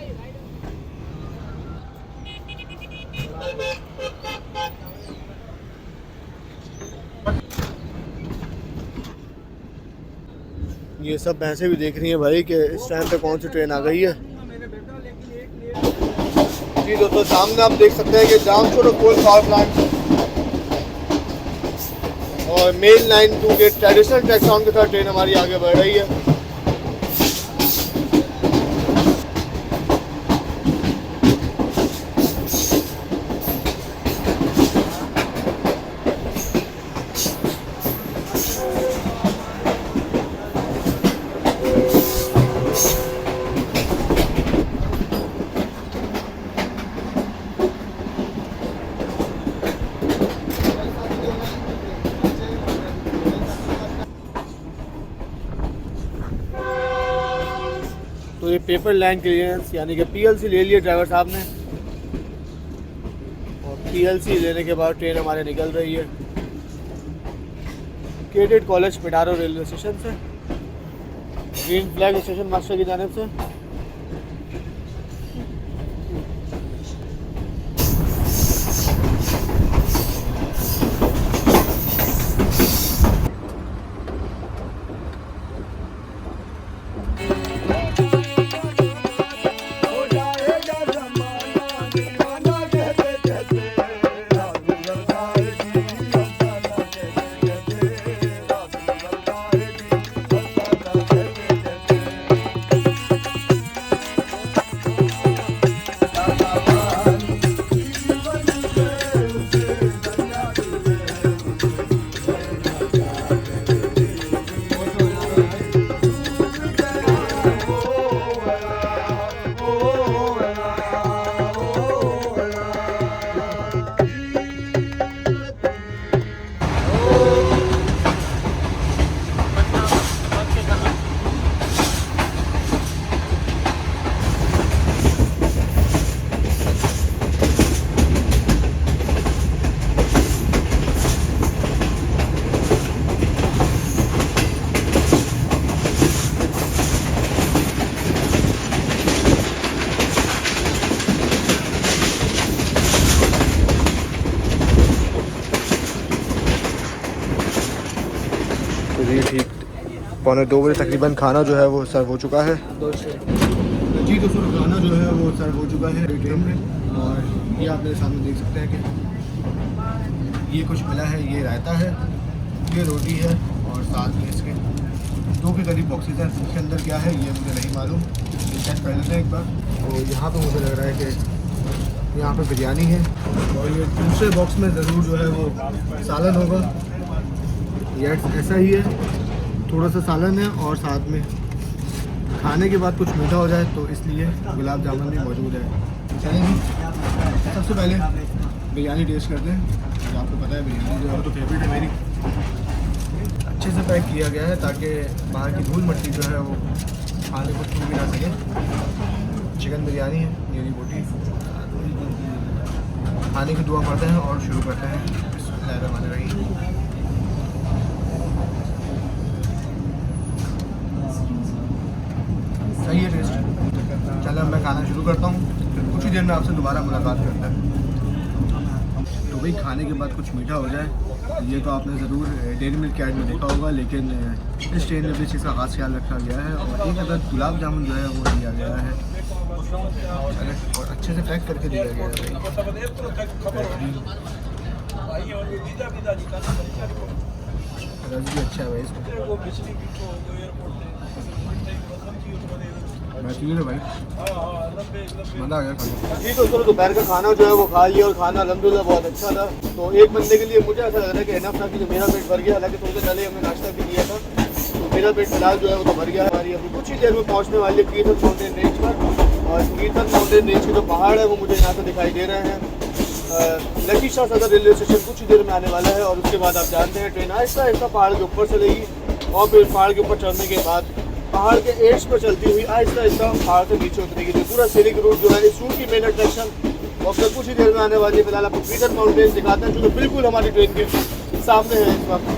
S1: ये सब भैंसें भी देख रही हैं भाई कि इस टाइम पे कौन सी ट्रेन आ गई है। जी दोस्तों सामने आप देख सकते हैं कि जामशोर कोल पावर प्लांट और मेन लाइन 2 के ट्रेडिशनल ट्रैक साउंड के साथ ट्रेन हमारी आगे बढ़ रही है। तो ये पेपर लाइन क्लियरेंस यानी कि पीएलसी ले लिया ड्राइवर साहब ने, और पीएलसी लेने के बाद ट्रेन हमारे निकल रही है cadet college Petaro railway station से, ग्रीन फ्लैग स्टेशन मास्टर की जानिब से। जी ठीक 1:45 बजे तकरीबन खाना जो है वो सर्व हो चुका है। जी दोस्तों खाना जो है वो सर्व हो चुका है ट्रेन में, और ये आप मेरे सामने देख सकते हैं कि ये कुछ मिला है। ये रायता है, ये रोटी है, और साथ में इसके 2 के करीब बॉक्सेस हैं। इसके अंदर क्या है ये मुझे नहीं मालूम, चेक कर लेते हैं एक बार। तो यहाँ पे मुझे लग रहा है कि यहाँ पे बिरयानी है, और ये दूसरे बॉक्स में ज़रूर जो है वो सालन होगा। ये ऐसा ही है, थोड़ा सा सालन है और साथ में खाने के बाद कुछ मीठा हो जाए तो इसलिए गुलाब जामुन भी मौजूद है। चलेंगे सबसे पहले बिरयानी टेस्ट करते हैं। तो आपको पता है बिरयानी जो है तो फेवरेट है मेरी। अच्छे से पैक किया गया है ताकि बाहर की धूल मिट्टी जो है वो खाने को छू भी ना सके। चिकन बिरयानी है, मेरी बोटी। खाने की दुआ करते हैं और शुरू करते हैं। बिस्मिल्लाहिर्रहमानिर्रहीम। सही है टेस्ट। चलो मैं खाना शुरू करता हूँ, फिर कुछ ही देर में आपसे दोबारा मुलाकात करता है। तो भाई खाने के बाद कुछ मीठा हो जाए, ये तो आपने ज़रूर डेयरी मिल्क कैट में देखा होगा, लेकिन इस ट्रेन में भी इस चीज़ का खास ख्याल रखा गया है। और एक अदद गुलाब जामुन जो है वो दिया गया है, और अच्छे से पैक करके दिया गया है। रस भी अच्छा है भाई इसमें। जी दोस्तों, दोपहर का खाना जो है वो खा लिया और खाना अल्हम्दुलिल्लाह बहुत अच्छा था। तो एक बंदे के लिए मुझे ऐसा लग रहा है कि इनफ था कि मेरा पेट भर गया। हालांकि थोड़ी देर पहले हमने नाश्ता भी किया था, तो मेरा पेट फिलहाल जो है वो तो भर गया है। हमारी अभी कुछ ही देर में पहुँचने वाली है कीर्थन माउंटेन रेंज पर। और कीर्थन माउंटेन रेंज के जो पहाड़ है वो मुझे यहाँ से दिखाई दे रहे हैं। लकी शाह सदर रेलवे स्टेशन कुछ ही देर में आने वाला है और उसके बाद आप जानते हैं ट्रेन आहिस्ता आहिस्ता पहाड़ के ऊपर चलेगी और फिर पहाड़ के ऊपर चढ़ने के बाद पहाड़ के एड्स पर चलती हुई आहिस्ता आहिस्ता पहाड़ से नीचे उतरेगी। जो पूरा सीनिक रूट जो है इस रूट की मेन अट्रैक्शन और फिर कुछ ही देर में आने वाली है। फिलहाल आपको कीर्थन माउंटेन दिखाते हैं जो तो बिल्कुल हमारी ट्रेन के सामने है इस वक्त।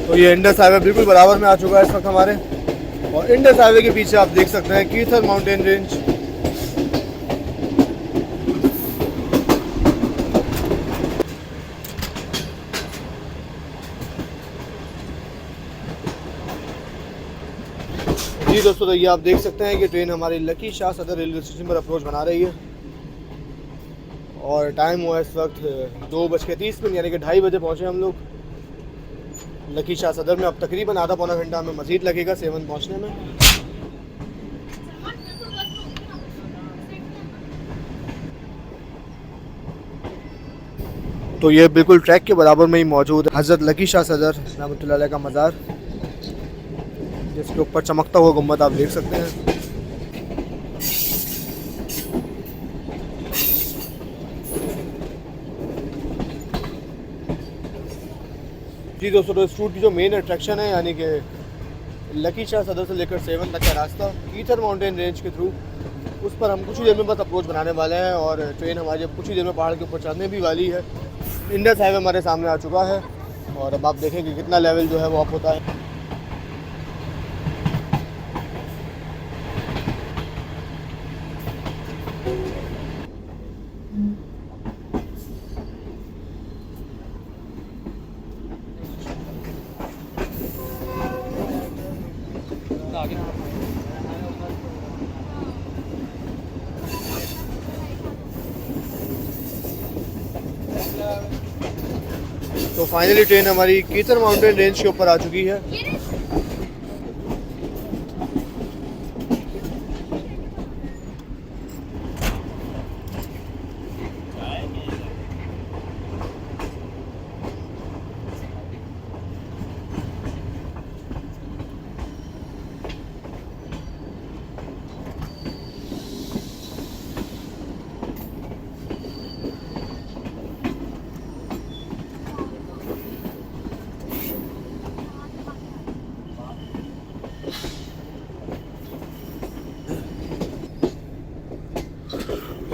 S1: तो ये इंडस हाईवे बिल्कुल बराबर में आ चुका है इस वक्त हमारे, और इंडस हाईवे के पीछे आप देख सकते हैं कीर्थन माउंटेन रेंज। जी दोस्तों, तो ये आप देख सकते हैं कि ट्रेन हमारी लकी शाह सदर रेलवे स्टेशन पर अप्रोच बना रही है और टाइम हुआ इस वक्त 2:30 यानी कि 2:30 बजे पहुँचे हम लोग लकी शाह सदर में। अब तकरीबन आधा पौना घंटा हमें मज़ीद लगेगा सेवन पहुंचने में। तो ये बिल्कुल ट्रैक के बराबर में ही मौजूद है हज़रत लकी शाह सदर रहमतुल्लाह अलैह का मज़ार, जिसके ऊपर चमकता हुआ गुम्बद आप देख सकते हैं। जी दोस्तों, तो इस रूट की जो मेन अट्रैक्शन है यानी कि लकी शाह सदर से लेकर सेवन तक का रास्ता कीर्थन माउंटेन रेंज के थ्रू, उस पर हम कुछ ही देर में बस अप्रोच बनाने वाले हैं और ट्रेन हमारी अब कुछ ही देर में पहाड़ के ऊपर चढ़ने भी वाली है। इंडस हाईवे हमारे सामने आ चुका है और अब आप देखेंगे कितना लेवल जो है वो अप होता है। तो फाइनली ट्रेन हमारी कीर्थन माउंटेन रेंज के ऊपर आ चुकी है।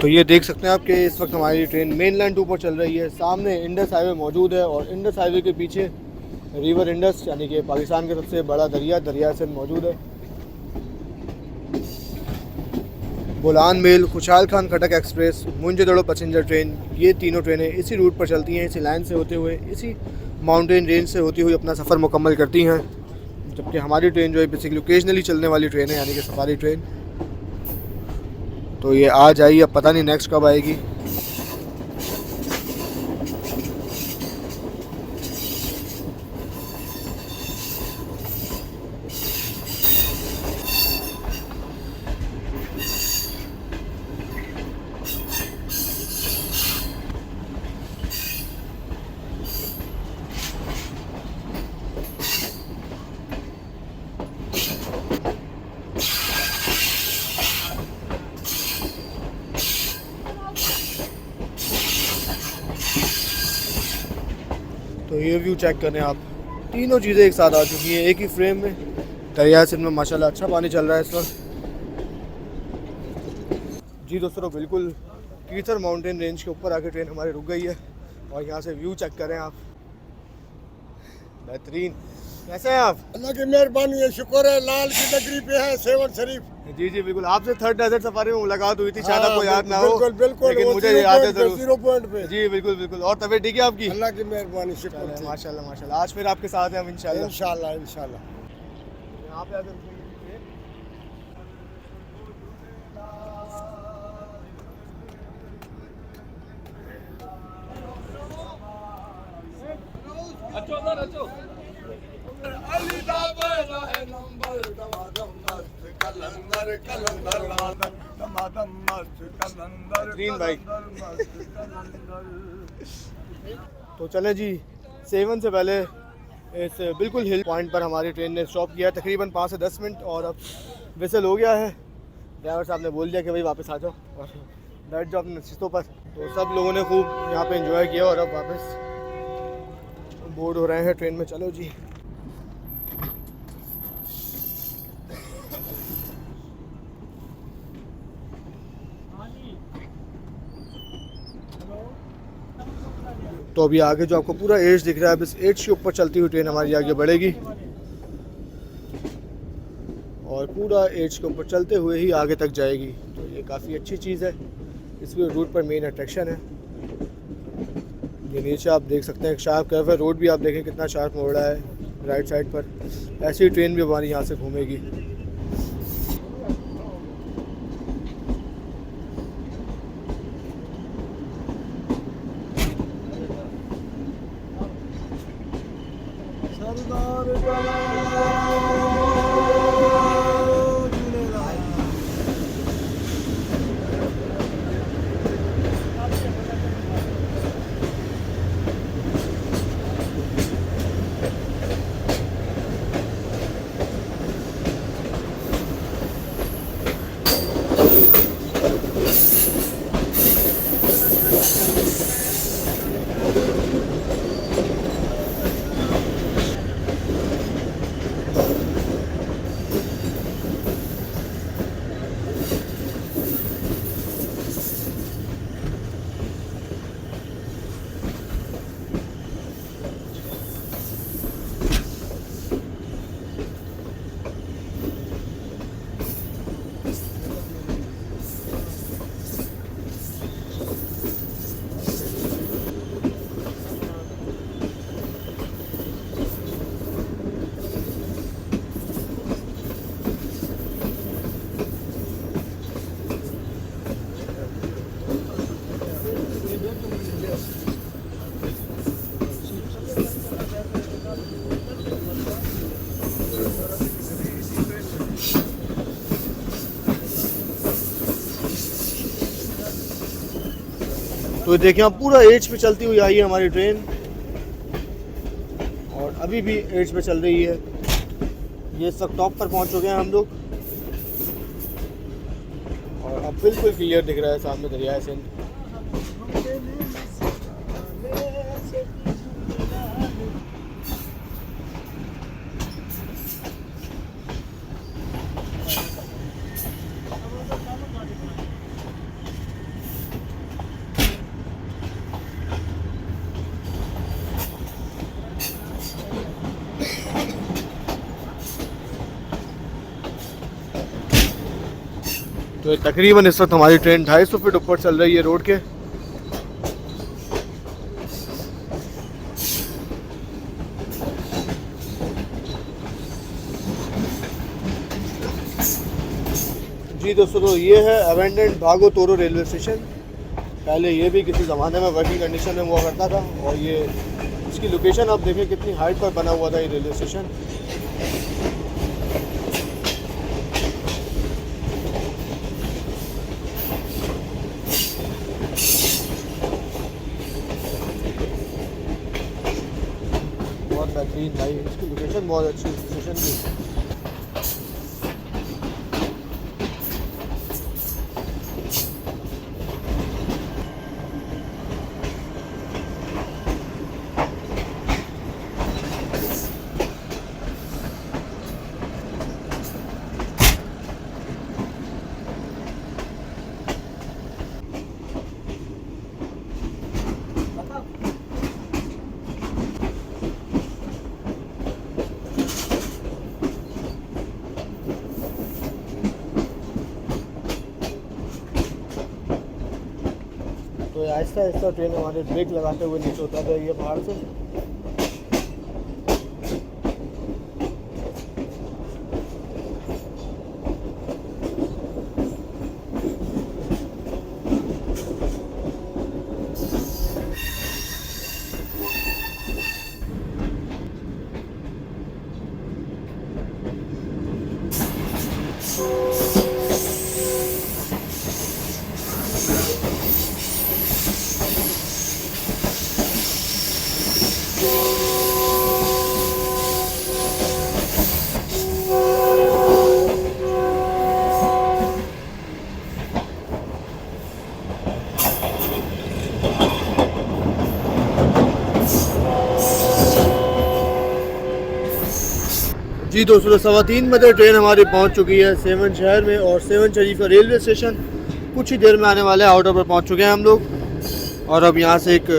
S1: तो ये देख सकते हैं आप कि इस वक्त हमारी ट्रेन मेनलैंड 2 पर चल रही है। सामने इंडस हाईवे मौजूद है और इंडस हाईवे के पीछे रिवर इंडस यानी कि पाकिस्तान का सबसे बड़ा दरिया सिंध मौजूद है। बोलान मेल, खुशहाल खान खटक एक्सप्रेस, मुंजदड़ो पैसेंजर ट्रेन, ये तीनों ट्रेनें इसी रूट पर चलती हैं, इसी लाइन से होते हुए, इसी माउंटेन रेंज से होती हुई अपना सफ़र मुकम्मल करती हैं। जबकि हमारी ट्रेन जो है बेसिकली ओकेजनली चलने वाली ट्रेन है यानी कि सफारी ट्रेन। तो ये आज आई, अब पता नहीं नेक्स्ट कब आएगी। तो ये व्यू चेक करें आप, तीनों चीज़ें एक साथ आ चुकी हैं एक ही फ्रेम में। दरिया सिंध में माशाल्लाह अच्छा पानी चल रहा है इस वक्त। जी दोस्तों, बिल्कुल कीर्थन माउंटेन रेंज के ऊपर आके ट्रेन हमारी रुक गई है और यहाँ से व्यू चेक करें आप, बेहतरीन। कैसे हैं आप?
S5: अल्लाह की मेहरबानी है, शुक्र है। लाल की नगरी पे है, सेवन शरीफ।
S1: जी जी बिल्कुल, आपसे थर्ड डेजर्ट सफारी में मुलाकात हुई थी, शायद आपको याद ना हो।
S5: बिल्कुल बिल्कुल,
S1: लेकिन
S5: वो
S1: मुझे
S5: जीरो
S1: याद है
S5: पॉइंट पे,
S1: जरूर।
S5: जीरो पॉइंट पे।
S1: जी बिल्कुल बिल्कुल। और तबीयत ठीक है आपकी?
S5: अल्लाह की मेहरबानी, शुक्र है।
S1: माशाल्लाह माशाल्लाह। आज फिर आपके साथ हैं हम इंशाल्लाह।
S5: इंशाल्लाह इंशाल्लाह।
S1: यहाँ पे आकर
S4: अच्छो अंदर अच्छो।
S1: ग्रीन भाई। तो चले जी, सेवन से पहले इस बिल्कुल हिल पॉइंट पर हमारी ट्रेन ने स्टॉप किया, तकरीबन 5 से 10 मिनट, और अब विसल हो गया है। ड्राइवर साहब ने बोल दिया कि भाई वापस आ जाओ और बैठ जाओ अपने नशीतों पर। तो सब लोगों ने खूब यहाँ पे एंजॉय किया और अब वापस बोर्ड हो रहे हैं ट्रेन में। चलो जी। तो अभी आगे जो आपको पूरा एज दिख रहा है, बस एज के ऊपर चलती हुई ट्रेन हमारी आगे बढ़ेगी और पूरा एज के ऊपर चलते हुए ही आगे तक जाएगी। तो ये काफ़ी अच्छी चीज़ है, इसके रूट पर मेन अट्रैक्शन है। ये नीचे आप देख सकते हैं एक शार्प कर्व है, रोड भी आप देखें कितना शार्प मोड़ रहा है राइट साइड पर। ऐसी ही ट्रेन भी हमारी यहाँ से घूमेगी। तो देखिए आप पूरा एज पे चलती हुई आई है हमारी ट्रेन और अभी भी एज पे चल रही है। ये सब टॉप पर पहुंच चुके हैं हम लोग और अब बिल्कुल क्लियर दिख रहा है सामने दरिया सिंध। तो तकरीबन इस वक्त हमारी ट्रेन 250 फीट ऊपर चल रही है रोड के। जी दोस्तों, तो ये है अबेंडेंड भागो तोरो रेलवे स्टेशन। पहले ये भी किसी ज़माने में वर्किंग कंडीशन में हुआ करता था और ये इसकी लोकेशन आप देखें कितनी हाइट पर बना हुआ था ये रेलवे स्टेशन। बहुत बेहतरीन भाई, इसकी लोकेशन बहुत अच्छी स्टेशन की। आहिस्ता आहिस्ता ट्रेन हमारे ब्रेक लगाते हुए नीचे उतर रही है पहाड़ से। जी दोस्तों, 3:15 बजे ट्रेन हमारी पहुंच चुकी है सेवन शहर में और सेवन शरीफ का रेलवे स्टेशन कुछ ही देर में आने वाले हैं। आउटर पर पहुंच चुके हैं हम लोग और अब यहां से एक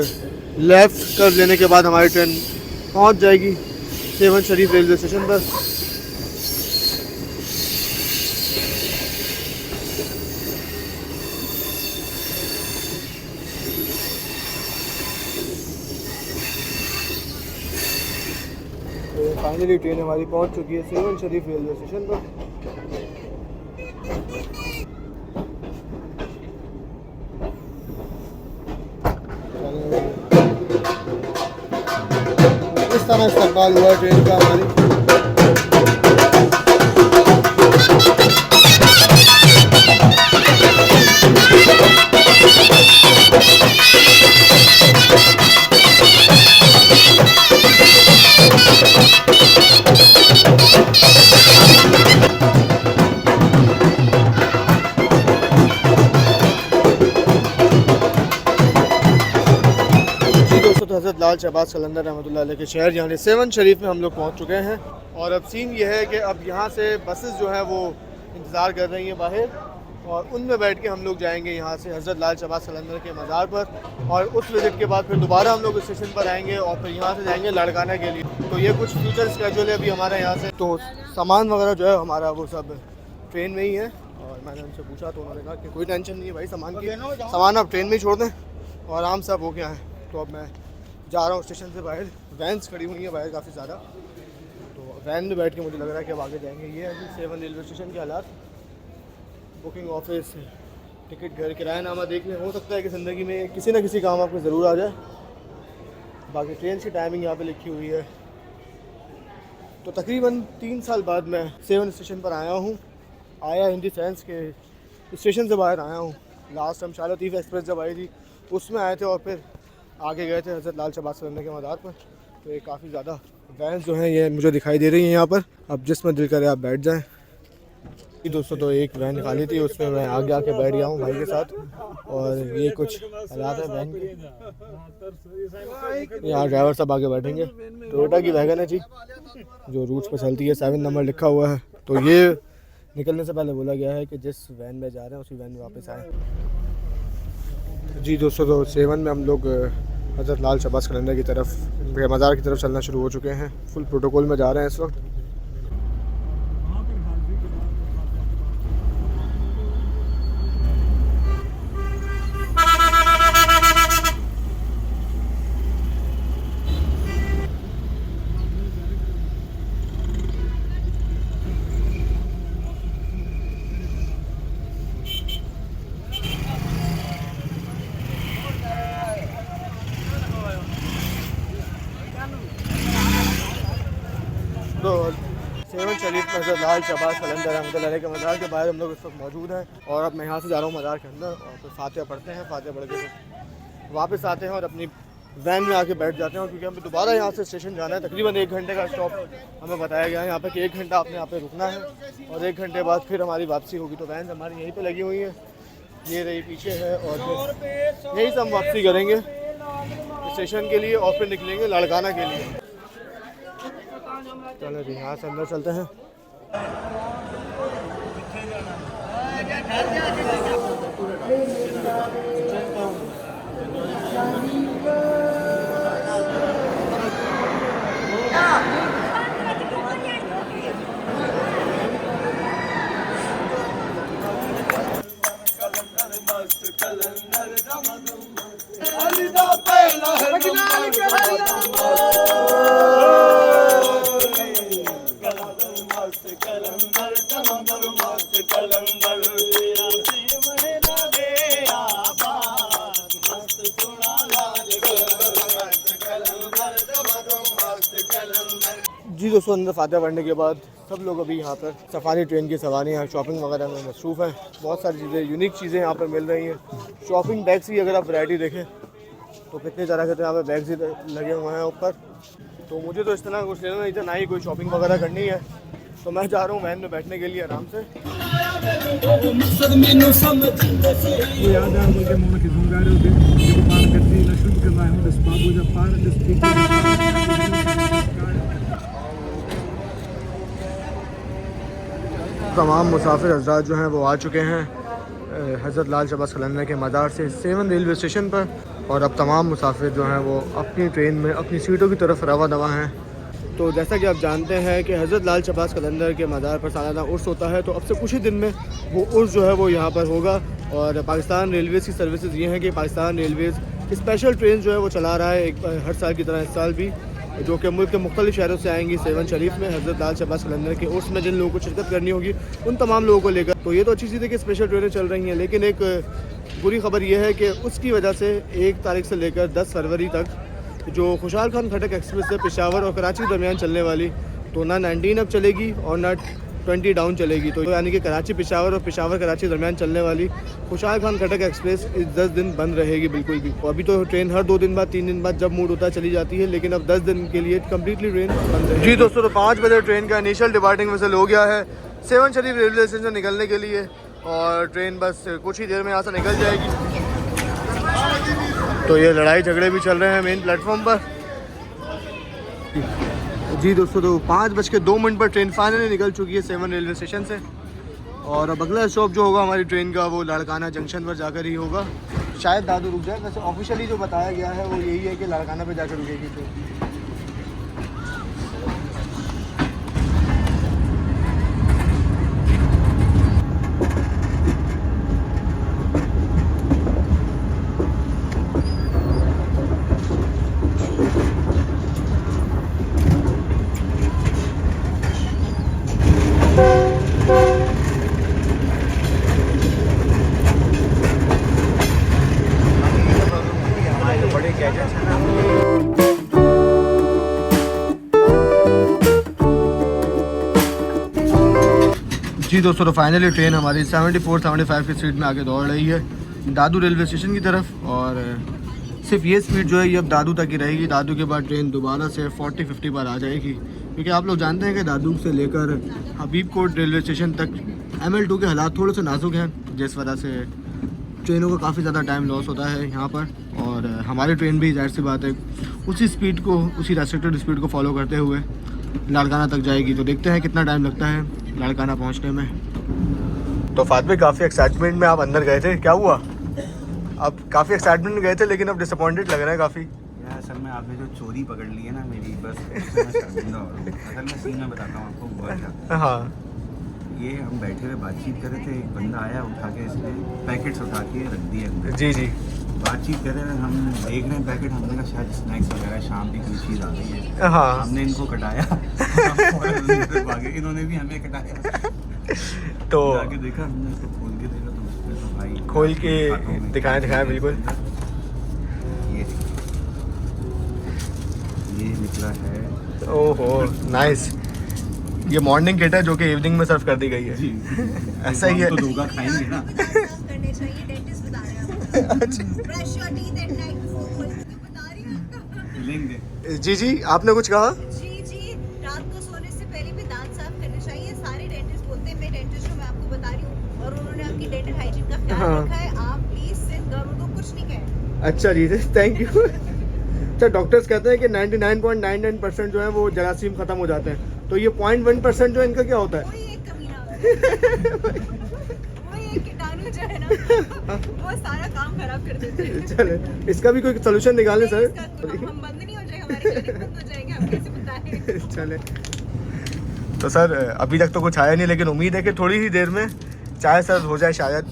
S1: लेफ़्ट कर लेने के बाद हमारी ट्रेन पहुंच जाएगी सेवन शरीफ रेलवे स्टेशन पर। फाइनली ट्रेन हमारी पहुंच चुकी है सेवन शरीफ रेलवे स्टेशन पर। इस तरह इस्तेमाल हुआ ट्रेन का हमारी। हज़रत लाल शहबाज कलंदर रहमतुल्लाह अलैह के शहर यानी सेवन शरीफ में हम लोग पहुंच चुके हैं और अब सीन ये है कि अब यहाँ से बसेस जो है वो इंतज़ार कर रही हैं बाहर और उनमें बैठ के हम लोग जाएंगे यहाँ से हज़रत लाल शहबाज कलंदर के मज़ार पर और उस विज़िट के बाद फिर दोबारा हम लोग स्टेशन पर आएंगे और फिर यहाँ से जाएंगे लाड़काना के लिए। तो ये कुछ फ्यूचर स्केड्यूल है अभी हमारा यहाँ से। तो सामान वगैरह जो है हमारा वो सब ट्रेन में ही है और मैंने उनसे पूछा तो उन्होंने कहा कि कोई टेंशन नहीं है भाई, सामान आप ट्रेन में ही छोड़ दें और आराम से आप हो गया है। तो अब मैं जा रहा हूँ स्टेशन से बाहर, वैन्स खड़ी हुई हैं बाहर काफ़ी ज़्यादा, तो वैन में बैठ के मुझे लग रहा है कि अब आगे जाएंगे। ये है सेवन रेलवे स्टेशन के हालात। बुकिंग ऑफिस, टिकट, घर, किरायानामा देख लें। हो सकता है कि ज़िंदगी में किसी न किसी काम आपको ज़रूर आ जाए। बाकी ट्रेन की टाइमिंग यहाँ पे लिखी हुई है। तो तकरीबन 3 साल बाद मैं सेवन स्टेशन पर आया हूँ। आया इन द सेंस के स्टेशन से बाहर आया हूँ। Last time Shah Latif express जब आई थी उसमें आए थे और फिर आगे गए थे हज़रत लाल शहबाज कलंदर के मज़ार पर। तो ये काफ़ी ज़्यादा वैन्स जो हैं ये मुझे दिखाई दे रही हैं यहाँ पर। अब जिसमें दिल करे आप बैठ जाएं। दोस्तों तो एक वैन निकाली थी, उसमें मैं आगे आके बैठ गया हूँ भाई के साथ और ये कुछ हालात है वैन के। यहाँ ड्राइवर साहब आगे बैठेंगे। टोयोटा की वैगन है जी जो रूट्स पर चलती है, 7 नंबर लिखा हुआ है। तो ये निकलने से पहले बोला गया है कि जिस वैन में जा रहे हैं उसी वैन में वापस आएँ। जी दोस्तों तो सेवन में हम लोग हज़रत लाल शहबाज कलंदर की तरफ मज़ार की तरफ चलना शुरू हो चुके हैं। फुल प्रोटोकॉल में जा रहे हैं इस वक्त। तो सेवन शरीफ में हज़रत लाल शहबाज कलंदर रहमतुल्लाह अलैह के मज़ार के बाहर हम लोग इस वक्त मौजूद हैं और अब मैं यहाँ से जा रहा हूँ मज़ार के अंदर और फिर फातिहा पढ़ते हैं। फातिहा पढ़ के वापस आते हैं और अपनी वैन में आके बैठ जाते हैं क्योंकि हमें दोबारा यहाँ से स्टेशन जाना है। तकरीबन 1 घंटे का स्टॉप हमें बताया गया है यहाँ पे कि 1 घंटा आपने यहाँ पे रुकना है और 1 घंटे बाद फिर हमारी वापसी होगी। तो वैन हमारी यहीं पे लगी हुई है, ये रही पीछे है और यहीं से हम वापसी करेंगे स्टेशन के लिए और फिर निकलेंगे लाड़काना के लिए। चलो जी यहाँ से अंदर चलते हैं। जी दोस्तों, अंदर फातिहा पढ़ने के बाद सब लोग अभी यहाँ पर सफारी ट्रेन की सवारियाँ शॉपिंग वगैरह में मसरूफ़ हैं। बहुत सारी चीज़ें यूनिक चीज़ें यहाँ पर मिल रही हैं। शॉपिंग बैग्स की अगर आप वैरायटी देखें तो कितने तरह के तो यहाँ पर बैग्स ही लगे हुए हैं ऊपर। तो मुझे तो इस तरह कुछ लेना नहीं था, ना ही कोई शॉपिंग वगैरह करनी है, तो मैं जा रहा हूँ वैन में बैठने के लिए आराम से। तमाम मुसाफिर हज़रात जो हैं वो आ चुके हैं हज़रत लाल शहबाज कलंदर के मज़ार से 7 रेलवे स्टेशन पर, और अब तमाम मुसाफिर जो हैं वो अपनी ट्रेन में अपनी सीटों की तरफ रवा दवा हैं। तो जैसा कि आप जानते हैं कि हज़रत लाल शहबाज कलंदर के मज़ार पर सालाना उर्स होता है, तो अब से कुछ ही दिन में वो उर्स जो है वो यहाँ पर होगा। और पाकिस्तान रेलवेज़ की सर्विसेज ये हैं कि पाकिस्तान रेलवेज़ स्पेशल ट्रेन जो है वो चला रहा है हर साल की तरह इस साल भी, जो कि मुल्क के मुख्तलिफ शहरों से आएंगी। 7 शरीफ में हज़रत लाल शहबाज कलंदर के उर्स में जिन लोगों को शिरकत करनी होगी उन तमाम लोगों को लेकर। तो ये तो अच्छी चीज़ है कि स्पेशल ट्रेनें चल रही हैं, लेकिन एक बुरी खबर यह है कि उसकी वजह से 1 तारीख से लेकर 10 फरवरी तक जो खुशहाल खान खटक एक्सप्रेस है पेशावर और कराची के दरमियान चलने वाली, तो ना 19 अब चलेगी और ना 20 डाउन चलेगी। तो यानी कि कराची पेशावर और पेशावर कराची के दरमियान चलने वाली खुशहाल खान खटक एक्सप्रेस इस 10 दिन बंद रहेगी बिल्कुल भी। अभी तो ट्रेन हर 2 दिन बाद 3 दिन बाद जब मूड होता है चली जाती है, लेकिन अब 10 दिन के लिए कम्प्लीटली ट्रेन बंद रहेगी। जी दोस्तों, तो 5 बजे ट्रेन का इनिशियल डिपार्टिंग विसल हो गया है 7 शरीफ रेलवे स्टेशन से निकलने के लिए, और ट्रेन बस कुछ ही देर में यहाँ से निकल जाएगी। तो ये लड़ाई झगड़े भी चल रहे हैं मेन प्लेटफॉर्म पर। जी दोस्तों, तो 5:02 पर ट्रेन फाइनली निकल चुकी है 7 रेलवे स्टेशन से, और अब अगला स्टॉप जो होगा हमारी ट्रेन का वो लाड़काना जंक्शन पर जाकर ही होगा। शायद दादू रुक जाए, वैसे ऑफिशियली जो बताया गया है वो यही है कि लाड़काना पे जाकर रुकेगी ट्रेन। जी दोस्तों, तो फाइनली ट्रेन हमारी 74-75 की स्पीड में आगे दौड़ रही है दादू रेलवे स्टेशन की तरफ, और सिर्फ ये स्पीड जो है ये अब दादू तक ही रहेगी। दादू के बाद ट्रेन दोबारा से 40-50 पर आ जाएगी, क्योंकि आप लोग जानते हैं कि दादू से लेकर हबीब कोट रेलवे स्टेशन तक ML2 के हालात थोड़े से नाजुक हैं, जिस वजह से ट्रेनों का काफ़ी ज़्यादा टाइम लॉस होता है यहाँ पर। और हमारी ट्रेन भी जाहिर सी बात है उसी स्पीड को, उसी रेस्ट्रिक्टेड स्पीड को फॉलो करते हुए लाड़काना तक जाएगी। तो देखते हैं कितना टाइम लगता है लाड़काना पहुँचने में। तो फातिमा, काफ़ी एक्साइटमेंट में आप अंदर गए थे, क्या हुआ? अब काफ़ी एक्साइटमेंट में गए थे लेकिन अब डिसअपॉइंटेड लग रहा है काफ़ी।
S6: यार असल में आपने जो चोरी पकड़ ली है ना मेरी, बस उससे मैं शर्मिंदा हो रहा हूँ। असल में सीन मैं बताता हूँ आपको बहुत ज़्यादा।
S1: हाँ,
S6: ये हम बैठे हुए बातचीत कर रहे थे, एक बंदा आया उठा के इसने पैकेट्स उठा के रख दिए अंदर। जी जी, बातचीत कर रहे हैं, हम देख रहे हैं पैकेट, हमने कहा शायद स्नैक्स वगैरह शाम की कोई चीज़ आ गई है। हाँ, हमने इनको कटाया भागे, इन्होंने भी हमें कटाया। तो आगे देखा, हमने इसको खोल के देखा तो उसमें तो भाई
S1: खोल के दिखाया बिल्कुल।
S6: ये निकला है।
S1: ओहो नाइस, ये मॉर्निंग किट है जो कि इवनिंग में सर्व कर दी गई है।
S6: जी
S1: ऐसा ही है।
S6: तो धोखा खाएंगे ना।
S7: करने चाहिए, डेंटिस्ट बता रहे हैं आपको। Brush your teeth at night before going, बता रही हूं।
S6: लेंगे।
S1: जी जी, आपने कुछ कहा?
S7: जी जी, रात को सोने से पहले भी दांत साफ करने चाहिए। सारे डेंटिस्ट बोलते हैं, मैं डेंटिस्ट हूं, मैं आपको बता रही हूं, और उन्होंने आपकी डेंटल हाइजीन का ख्याल रखा है। आप प्लीज सिर्फ करो तो कुछ नहीं कहे।
S1: अच्छा जी, थैंक यू। अच्छा, डॉक्टर्स कहते हैं कि 99.99% जो है वो जरासीम खत्म हो जाते हैं, तो ये 0.1% जो है इनका क्या होता है?
S7: वही एक कमीना वही एक कीटाणु जो है ना, वो सारा काम खराब कर देते हैं।
S1: चले, इसका भी कोई सोल्यूशन निकालें सर।
S7: हम बंद नहीं हो जाएगा, हमारे क्लिनिक बंद हो जाएंगे, हम कैसे बताएं।
S1: चले, तो सर अभी तक तो कुछ आया नहीं, लेकिन उम्मीद है कि थोड़ी ही देर में चाय सर्व हो जाए शायद।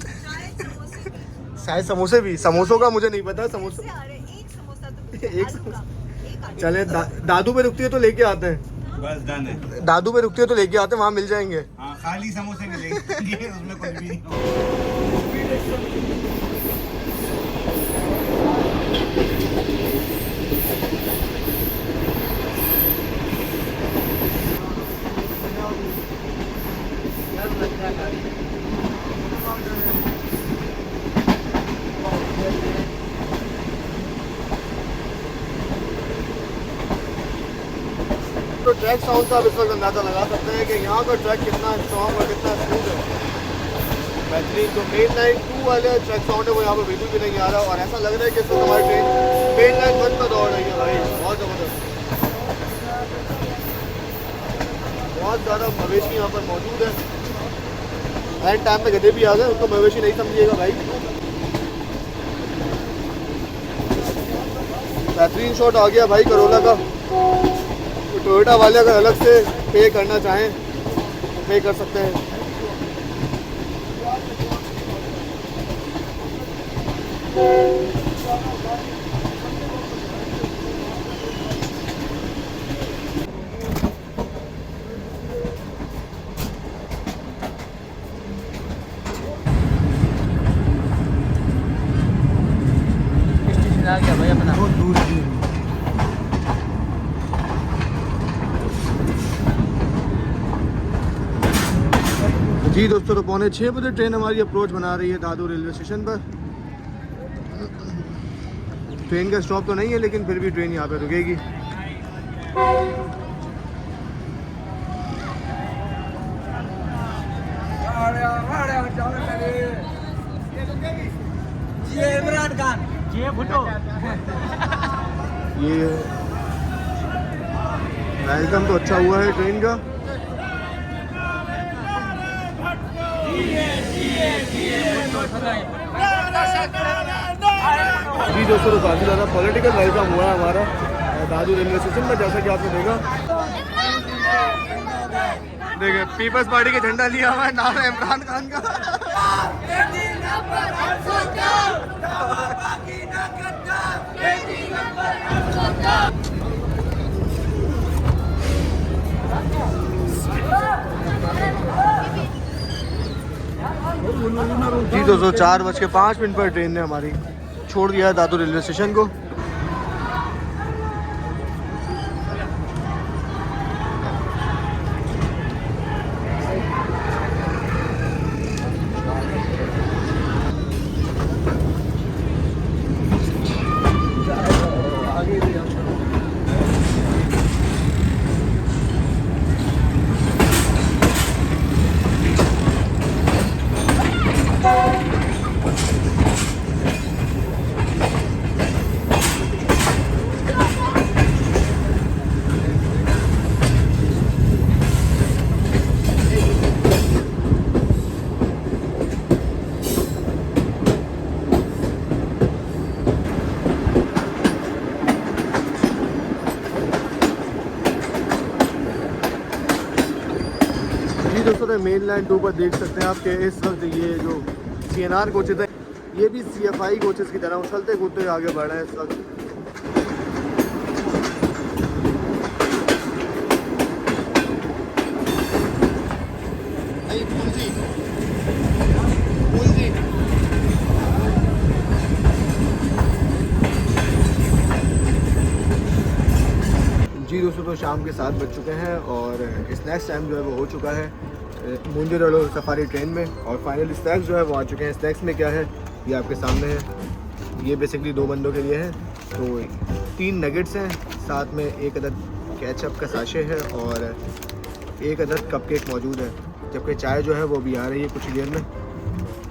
S1: शायद समोसे भी, समोसों का मुझे नहीं पता। समोसा
S7: एक समोसा तो
S1: एक चले, दादू पे रुकती है तो लेके आते हैं।
S6: बस डन है।
S1: दादू पे रुकती है तो लेके आते हैं, वहाँ मिल जाएंगे।
S6: हाँ, खाली समोसे मिलेंगे, उसमें कुछ भी नहीं।
S1: तो ट्रैक साउंड का आप इस वक्त अंदाज़ा लगा सकते हैं कि यहाँ का ट्रैक कितना स्ट्रॉन्ग और कितना स्मूथ है, बेहतरीन। तो मेन लाइन 2 वाले ट्रैक साउंड है वो यहाँ पर बिल्कुल भी नहीं आ रहा, और ऐसा लग रहा है कि इस वक्त हमारी ट्रेन मेन लाइन 1 पर दौड़ रही है भाई, बहुत ज़बरदस्त। बहुत ज़्यादा मवेशी यहाँ पर मौजूद है। एंड टाइम में गधे भी आ गए, उनको मवेशी नहीं समझिएगा भाई। बेहतरीन शॉट आ गया भाई करोला का। तो टोयोटा वाले अगर अलग से पे करना चाहें पे कर सकते हैं।
S3: आ गया भाई अपना
S1: बहुत दूर की जी दोस्तों, तो 5:45 बजे ट्रेन हमारी अप्रोच बना रही है दादू रेलवे स्टेशन पर। ट्रेन का स्टॉप तो नहीं है, लेकिन फिर भी ट्रेन यहाँ पे रुकेगी।
S3: इमरान खान ये भुट्टो
S1: ये वेलकम तो अच्छा हुआ है ट्रेन का। जी दोस्तों, तो काफ़ी ज़्यादा पॉलिटिकल वेलकम हुआ है हमारा दादू रेलवे स्टेशन में, जैसा कि आपने देखा। देखिए पीपल्स पार्टी का झंडा लिया हुआ है, नाम है इमरान खान का। जी दोस्तों, 4:05 पर ट्रेन ने हमारी छोड़ दिया है दादू रेलवे स्टेशन को। दोस्तों, मेन लाइन 2 पर देख सकते हैं आपके इस वक्त ये जो CNR कोचेज है, ये भी CFI कोचेज की तरह उछलते कूदते आगे बढ़ रहे हैं इस वक्त। जी दोस्तों, तो शाम के 7 बज चुके हैं और स्नैक्स टाइम जो है वो हो चुका है मुंजे रोलो सफारी ट्रेन में, और फाइनल स्नैक्स जो है वो आ चुके हैं। स्नैक्स में क्या है ये आपके सामने है। ये बेसिकली 2 बंदों के लिए है। तो 3 नगेट्स हैं, साथ में 1 अदद केचप का साशे है और 1 अदद कपकेक मौजूद है। जबकि चाय जो है वो भी आ रही है कुछ देर में।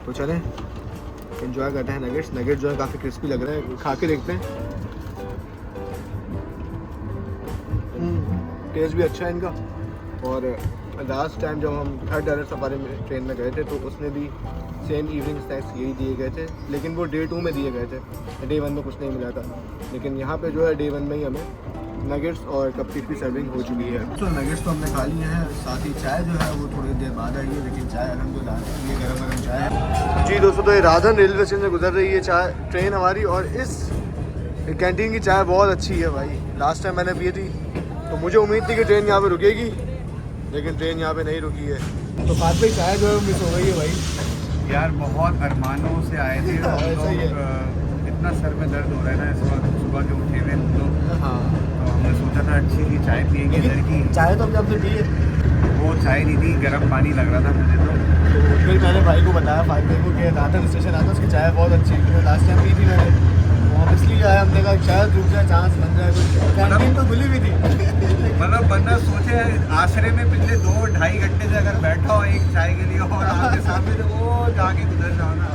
S1: तो चलें एंजॉय करते हैं नगेट्स। नगेट जो है काफ़ी क्रिस्पी लग रहे हैं, खा के देखते हैं। टेस्ट भी अच्छा है इनका। और लास्ट टाइम जब हम थर्ड डायरेक्ट सफारी में ट्रेन में गए थे तो उसमें भी सेम इवनिंग स्नैक्स यही दिए गए थे, लेकिन वो डे 2 में दिए गए थे, डे 1 में कुछ नहीं मिला था। लेकिन यहाँ पे जो है डे 1 में ही हमें नगेट्स और कपकेक की सर्विंग हो चुकी है। तो नगेट्स तो हमने खा लिए हैं, साथ ही चाय जो है वो थोड़ी देर बाद आई है, लेकिन चाय अल्हम्दुलिल्लाह ये गरम गरम चाय है। जी दोस्तों, तो ये राधन रेलवे स्टेशन से गुजर रही है चाय ट्रेन हमारी, और इस कैंटीन की चाय बहुत अच्छी है भाई। लास्ट टाइम मैंने पी थी तो मुझे उम्मीद थी कि ट्रेन यहाँ पे रुकेगी, लेकिन ट्रेन यहाँ पे नहीं रुकी है। तो साथ में चाय जो है मिस हो गई है भाई।
S6: यार बहुत अरमानों से आए थे
S1: ऐसा ही है।
S6: इतना सर में दर्द हो रहा है ना इस वक्त, सुबह के उठे हुए हम लोग।
S1: हाँ,
S6: तो हमने सोचा था अच्छी सी चाय पिएंगे इधर की।
S1: चाय तो हमने आपसे पी है,
S6: वो चाय नहीं थी, गर्म पानी लग रहा था मुझे। तो
S1: फिर मैंने भाई को बताया फाइव को कि राधन स्टेशन आता है उसकी चाय बहुत अच्छी है। लास्ट टाइम पी थी मैंने, वो इसलिए आया, हमने कहा शायद रुक जाए, चांस बन जाए कुछ। कैंटीन तो खुली भी थी।
S6: मतलब बंदा सोचे आश्रय में पिछले 2-2.5 घंटे से अगर बैठा हो एक चाय के लिए और आपके सामने से वो जाके गुजर जाओ ना,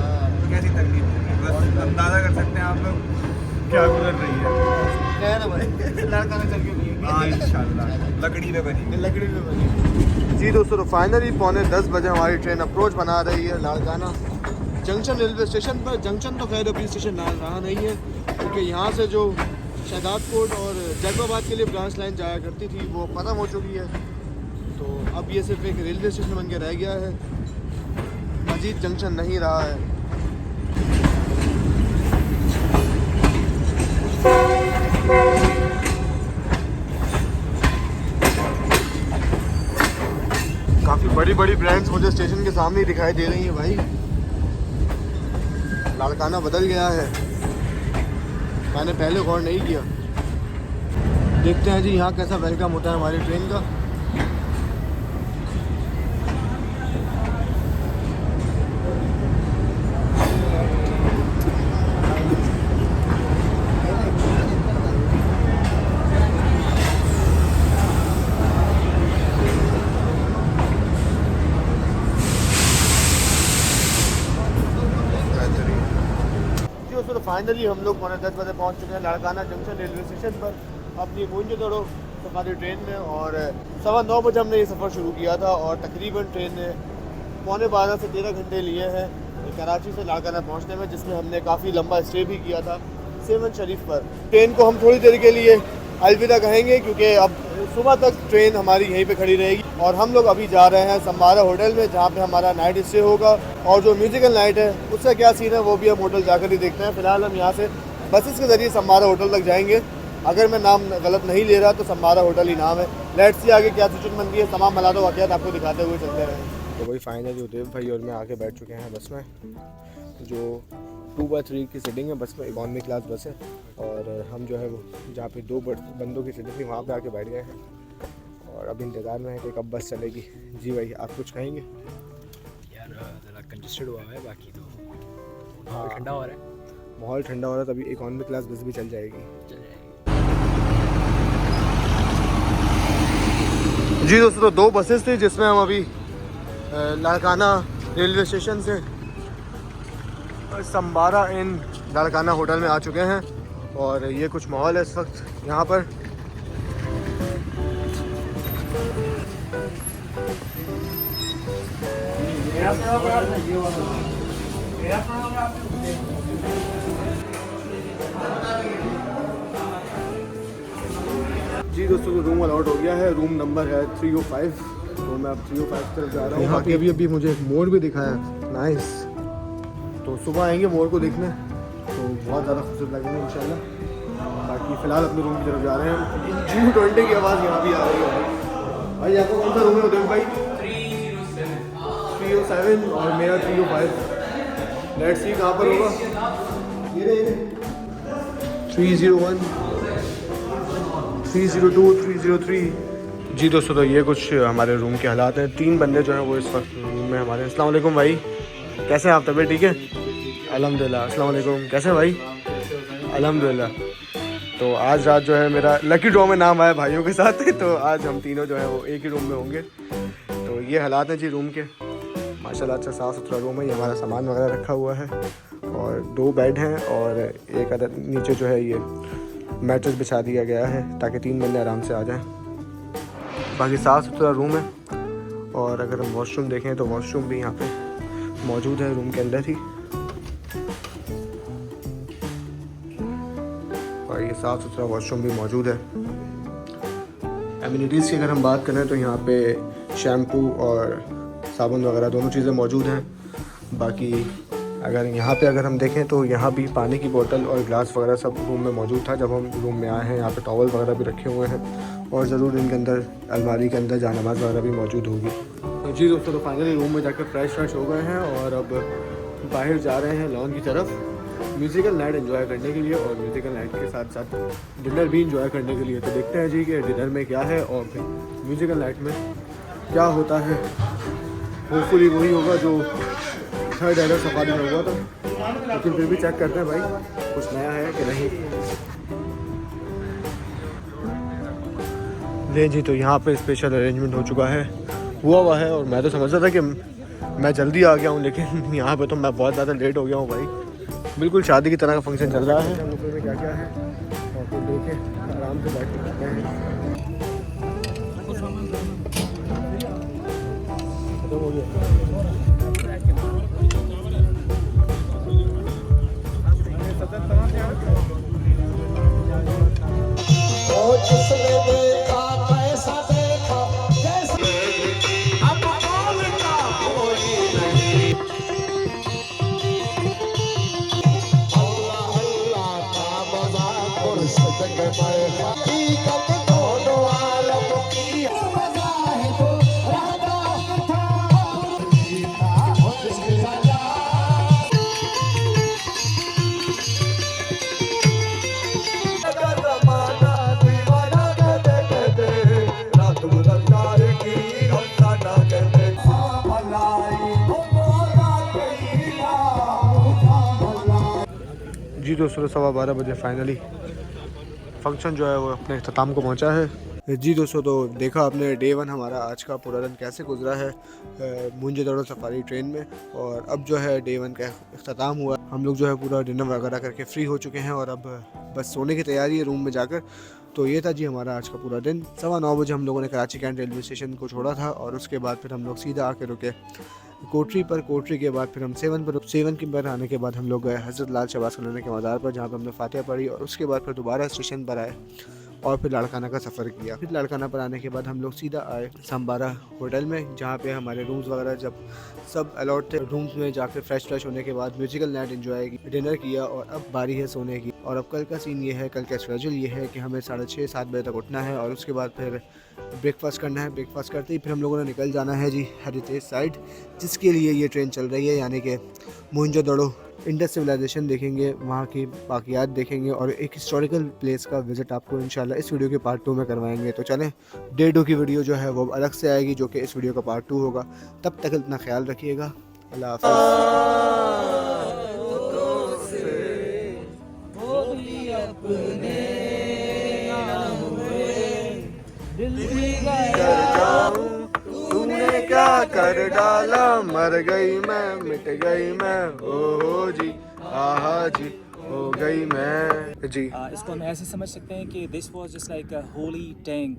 S6: कैसी तकलीफ होगी, बस अंदाजा कर सकते हैं आप लोग क्या गुजर रही है।
S1: क्या है ना भाई, लड़का में चल के पिएंगे।
S6: हाँ इंशाल्लाह लकड़ी पे बनी।
S1: लकड़ी में बनी। जी दोस्तों, तो फाइनली 9:45 बजे हमारी ट्रेन अप्रोच बना रही है लाड़काना जंक्शन रेलवे स्टेशन पर। जंक्शन तो खैर अभी स्टेशन रहा नहीं है, क्योंकि यहाँ से जो शहदादकोट और जैकबाबाद के लिए ब्रांच लाइन जाया करती थी वो ख़त्म हो चुकी है। तो अब ये सिर्फ एक रेलवे स्टेशन बन के रह गया है, मजीद जंक्शन नहीं रहा है। काफ़ी बड़ी बड़ी ब्रांड्स मुझे स्टेशन के सामने ही दिखाई दे रही हैं भाई। लाड़काना बदल गया है, मैंने पहले गौर नहीं किया। देखते हैं जी यहाँ कैसा वेलकम होता है हमारी ट्रेन का। तो फाइनली हम लोग 9:45 बजे पहुंच चुके हैं लाड़काना जंक्शन रेलवे स्टेशन पर अपनी मूंज दौड़ो सफारी ट्रेन में। और 9:15 बजे हमने ये सफ़र शुरू किया था और तकरीबन ट्रेन ने 11:15 से 13 घंटे लिए हैं कराची से लाड़काना पहुंचने में, जिसमें हमने काफ़ी लंबा स्टे भी किया था सेवन शरीफ पर। ट्रेन को हम थोड़ी देर के लिए अलविदा कहेंगे, क्योंकि अब सुबह तक ट्रेन हमारी यहीं पे खड़ी रहेगी। और हम लोग अभी जा रहे हैं सम्बारा होटल में, जहाँ पे हमारा नाइट स्टे होगा। और जो म्यूज़िकल नाइट है उसका क्या सीन है वो भी हम होटल जाकर ही देखते हैं। फ़िलहाल हम यहाँ से बसेस के ज़रिए सम्बारा होटल तक जाएंगे। अगर मैं नाम गलत नहीं ले रहा तो सम्बारा होटल ही नाम है। लेट्स सी आगे क्या सिचुएशन बनती है, तमाम मला दो वाक़यात आपको दिखाते हुए चलते रहें। तो वही फाइनली उदेव भाई और मैं आके बैठ चुके हैं बस में, जो 2x3 की सीटिंग है बस में, इकॉनमी क्लास बस है। और हम जो है वो जहाँ पे 2 बंदों की सीटिंग थी वहाँ पे आके बैठ गए हैं और अब इंतज़ार में है कि कब बस चलेगी। जी भाई आप कुछ कहेंगे?
S8: यार ज़रा कंजस्टेड हुआ है, बाकी तो माहौल ठंडा हो रहा है।
S1: माहौल ठंडा हो रहा है, तभी इकॉनमी क्लास बस भी चल जाएगी। जी दोस्तों, तो 2 बसेस थी जिसमें हम अभी लाड़काना रेलवे स्टेशन से सम्बारा इन लाड़काना होटल में आ चुके हैं। और ये कुछ माहौल है इस वक्त यहाँ पर। जी दोस्तों, तो रूम अलॉट हो गया है। रूम नंबर है 305। तो मैं अब 305 की तरफ जा रहा हूँ। यहाँ पे अभी मुझे एक मोर भी दिखाया, नाइस। तो सुबह आएंगे मोर को देखने, तो बहुत ज़्यादा खूबसूरत लगेंगे इंशाल्लाह। बाकी फ़िलहाल अपने रूम की तरफ जा रहे हैं। G20 की आवाज़ यहाँ भी आ रही है भाई। आपको कौन सा रूम है उदय भाई? 307 और मेरा 305। लेट्स सी कहाँ पर होगा। ये 301, 302, 303। जी दोस्तों, तो ये कुछ हमारे रूम के हालात हैं। 3 बंदे जो हैं वो इस वक्त रूम में हमारे। अस्सलाम वालेकुम भाई, कैसे हैं आप? तबीयत ठीक है? अल्हम्दुलिल्लाह। अस्सलाम वालेकुम, कैसे हैं भाई? अल्हम्दुलिल्लाह। तो आज रात जो है मेरा लकी ड्रॉ में नाम आया भाइयों के साथ, तो आज हम तीनों जो है वो एक ही रूम में होंगे। तो ये हालात हैं जी रूम के। माशाल्लाह अच्छा साफ़ सुथरा रूम है। ये हमारा सामान वगैरह रखा हुआ है और 2 बेड हैं और एक अदर नीचे जो है ये मैट्रेस बिछा दिया गया है ताकि 3 बंदे आराम से आ जाएं। बाकी साफ़ सुथरा रूम है। और अगर हम वॉशरूम देखें तो वॉशरूम भी यहाँ पे मौजूद है रूम के अंदर ही। और ये साफ़ सुथरा वॉशरूम भी मौजूद है। एमिनिटीज़ की अगर हम बात करें तो यहाँ पे शैम्पू और साबुन वगैरह दोनों चीज़ें मौजूद हैं। बाकी अगर हम देखें तो यहाँ भी पानी की बोतल और ग्लास वगैरह सब रूम में मौजूद था जब हम रूम में आए हैं। यहाँ पे टॉवल वगैरह भी रखे हुए हैं और ज़रूर इनके अंदर अलमारी के अंदर जानमाज़ वगैरह भी मौजूद होगी। तो जी दोस्तों, तो फाइनली रूम में जाकर फ्रेश हो गए हैं और अब बाहर जा रहे हैं लॉन की तरफ म्यूज़िकल नाइट एंजॉय करने के लिए और म्यूज़िकल नाइट के साथ साथ डिनर भी इंजॉय करने के लिए। तो देखते हैं जी कि डिनर में क्या है और फिर म्यूज़िकल नाइट में क्या होता है। होपफुली वही होगा जो थर्ड एडर सफारी में हुआ था, लेकिन फिर भी चेक करते हैं भाई। कुछ नया है कि नहीं। ले जी, तो यहाँ पे स्पेशल अरेंजमेंट हो चुका है, हुआ है। और मैं तो समझ रहा था कि मैं जल्दी आ गया हूँ, लेकिन यहाँ पे तो मैं बहुत ज़्यादा लेट हो गया हूँ भाई। बिल्कुल शादी की तरह का फंक्शन चल रहा है। हम लोगों में क्या क्या है और फिर देखें, आराम से बैठ सकते हैं। खत्म हो गया। जी दोस्तों, 12:15 बजे फाइनली फंक्शन जो है वो अपने अख्ताम को पहुंचा है। जी दोस्तों, तो देखा आपने डे 1 हमारा आज का पूरा दिन कैसे गुजरा है मुंजे दड़ो सफारी ट्रेन में। और अब जो है डे 1 का अख्ताम हुआ, हम लोग जो है पूरा डिनर वगैरह करके फ्री हो चुके हैं और अब बस सोने की तैयारी है रूम में जाकर। तो ये था जी हमारा आज का पूरा दिन। 9:15 बजे हम लोगों ने कराची कैंट रेलवे स्टेशन को छोड़ा था और उसके बाद फिर हम लोग सीधा आके रुके कोटरी पर। कोटरी के बाद फिर हम सेवन के पर आने के बाद हम लोग गए हज़रत लाल शहबाज खान के मज़ार पर, जहाँ पर हमने फातिहा पढ़ी। और उसके बाद फिर दोबारा स्टेशन पर आए और फिर लाड़काना का सफ़र किया। फिर लाड़काना पर आने के बाद हम लोग सीधा आए सांबारा होटल में, जहाँ पे हमारे रूम्स वगैरह जब सब अलॉट थे। रूम्स में जाकर फ्रेश होने के बाद म्यूजिकल नाइट एंजॉय की, डिनर किया और अब बारी है सोने की। और अब कल का सीन ये है, कल का शेड्यूल ये है कि हमें 6:30-7 बजे तक उठना है और उसके बाद फिर ब्रेकफास्ट करना है। ब्रेकफास्ट करते ही फिर हम लोगों ने निकल जाना है जी हेरिटेज साइड, जिसके लिए ये ट्रेन चल रही है, यानी कि मोहनजोदड़ो इंडस सिविलाइजेशन देखेंगे, वहाँ की बाकियात देखेंगे और एक हिस्टोरिकल प्लेस का विज़िट आपको इंशाल्लाह इस वीडियो के पार्ट 2 में करवाएंगे। तो चलें, डे 2 की वीडियो जो है वो अलग से आएगी, जो कि इस वीडियो का पार्ट 2 होगा। तब तक इतना ख्याल रखिएगा, अल्लाह हाफ़िज़। तूने क्या कर डाला, मर गई मैं, मिट गई मैं, ओ जी, आहा जी, हो गई मैं जी।
S8: इसको हम ऐसे समझ सकते हैं कि this was just like a Holi tank,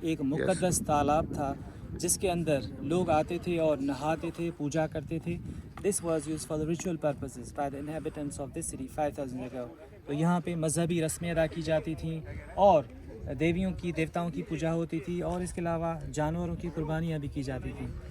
S8: एक मुक़द्दस तालाब था जिसके अंदर लोग आते थे और नहाते थे, पूजा करते थे। This was used for the ritual purposes by the inhabitants of this city 5000 अगो। तो यहाँ पे मजहबी रस्में अदा की जाती थी और देवियों की, देवताओं की पूजा होती थी और इसके अलावा जानवरों की कुर्बानियाँ भी की जाती थी।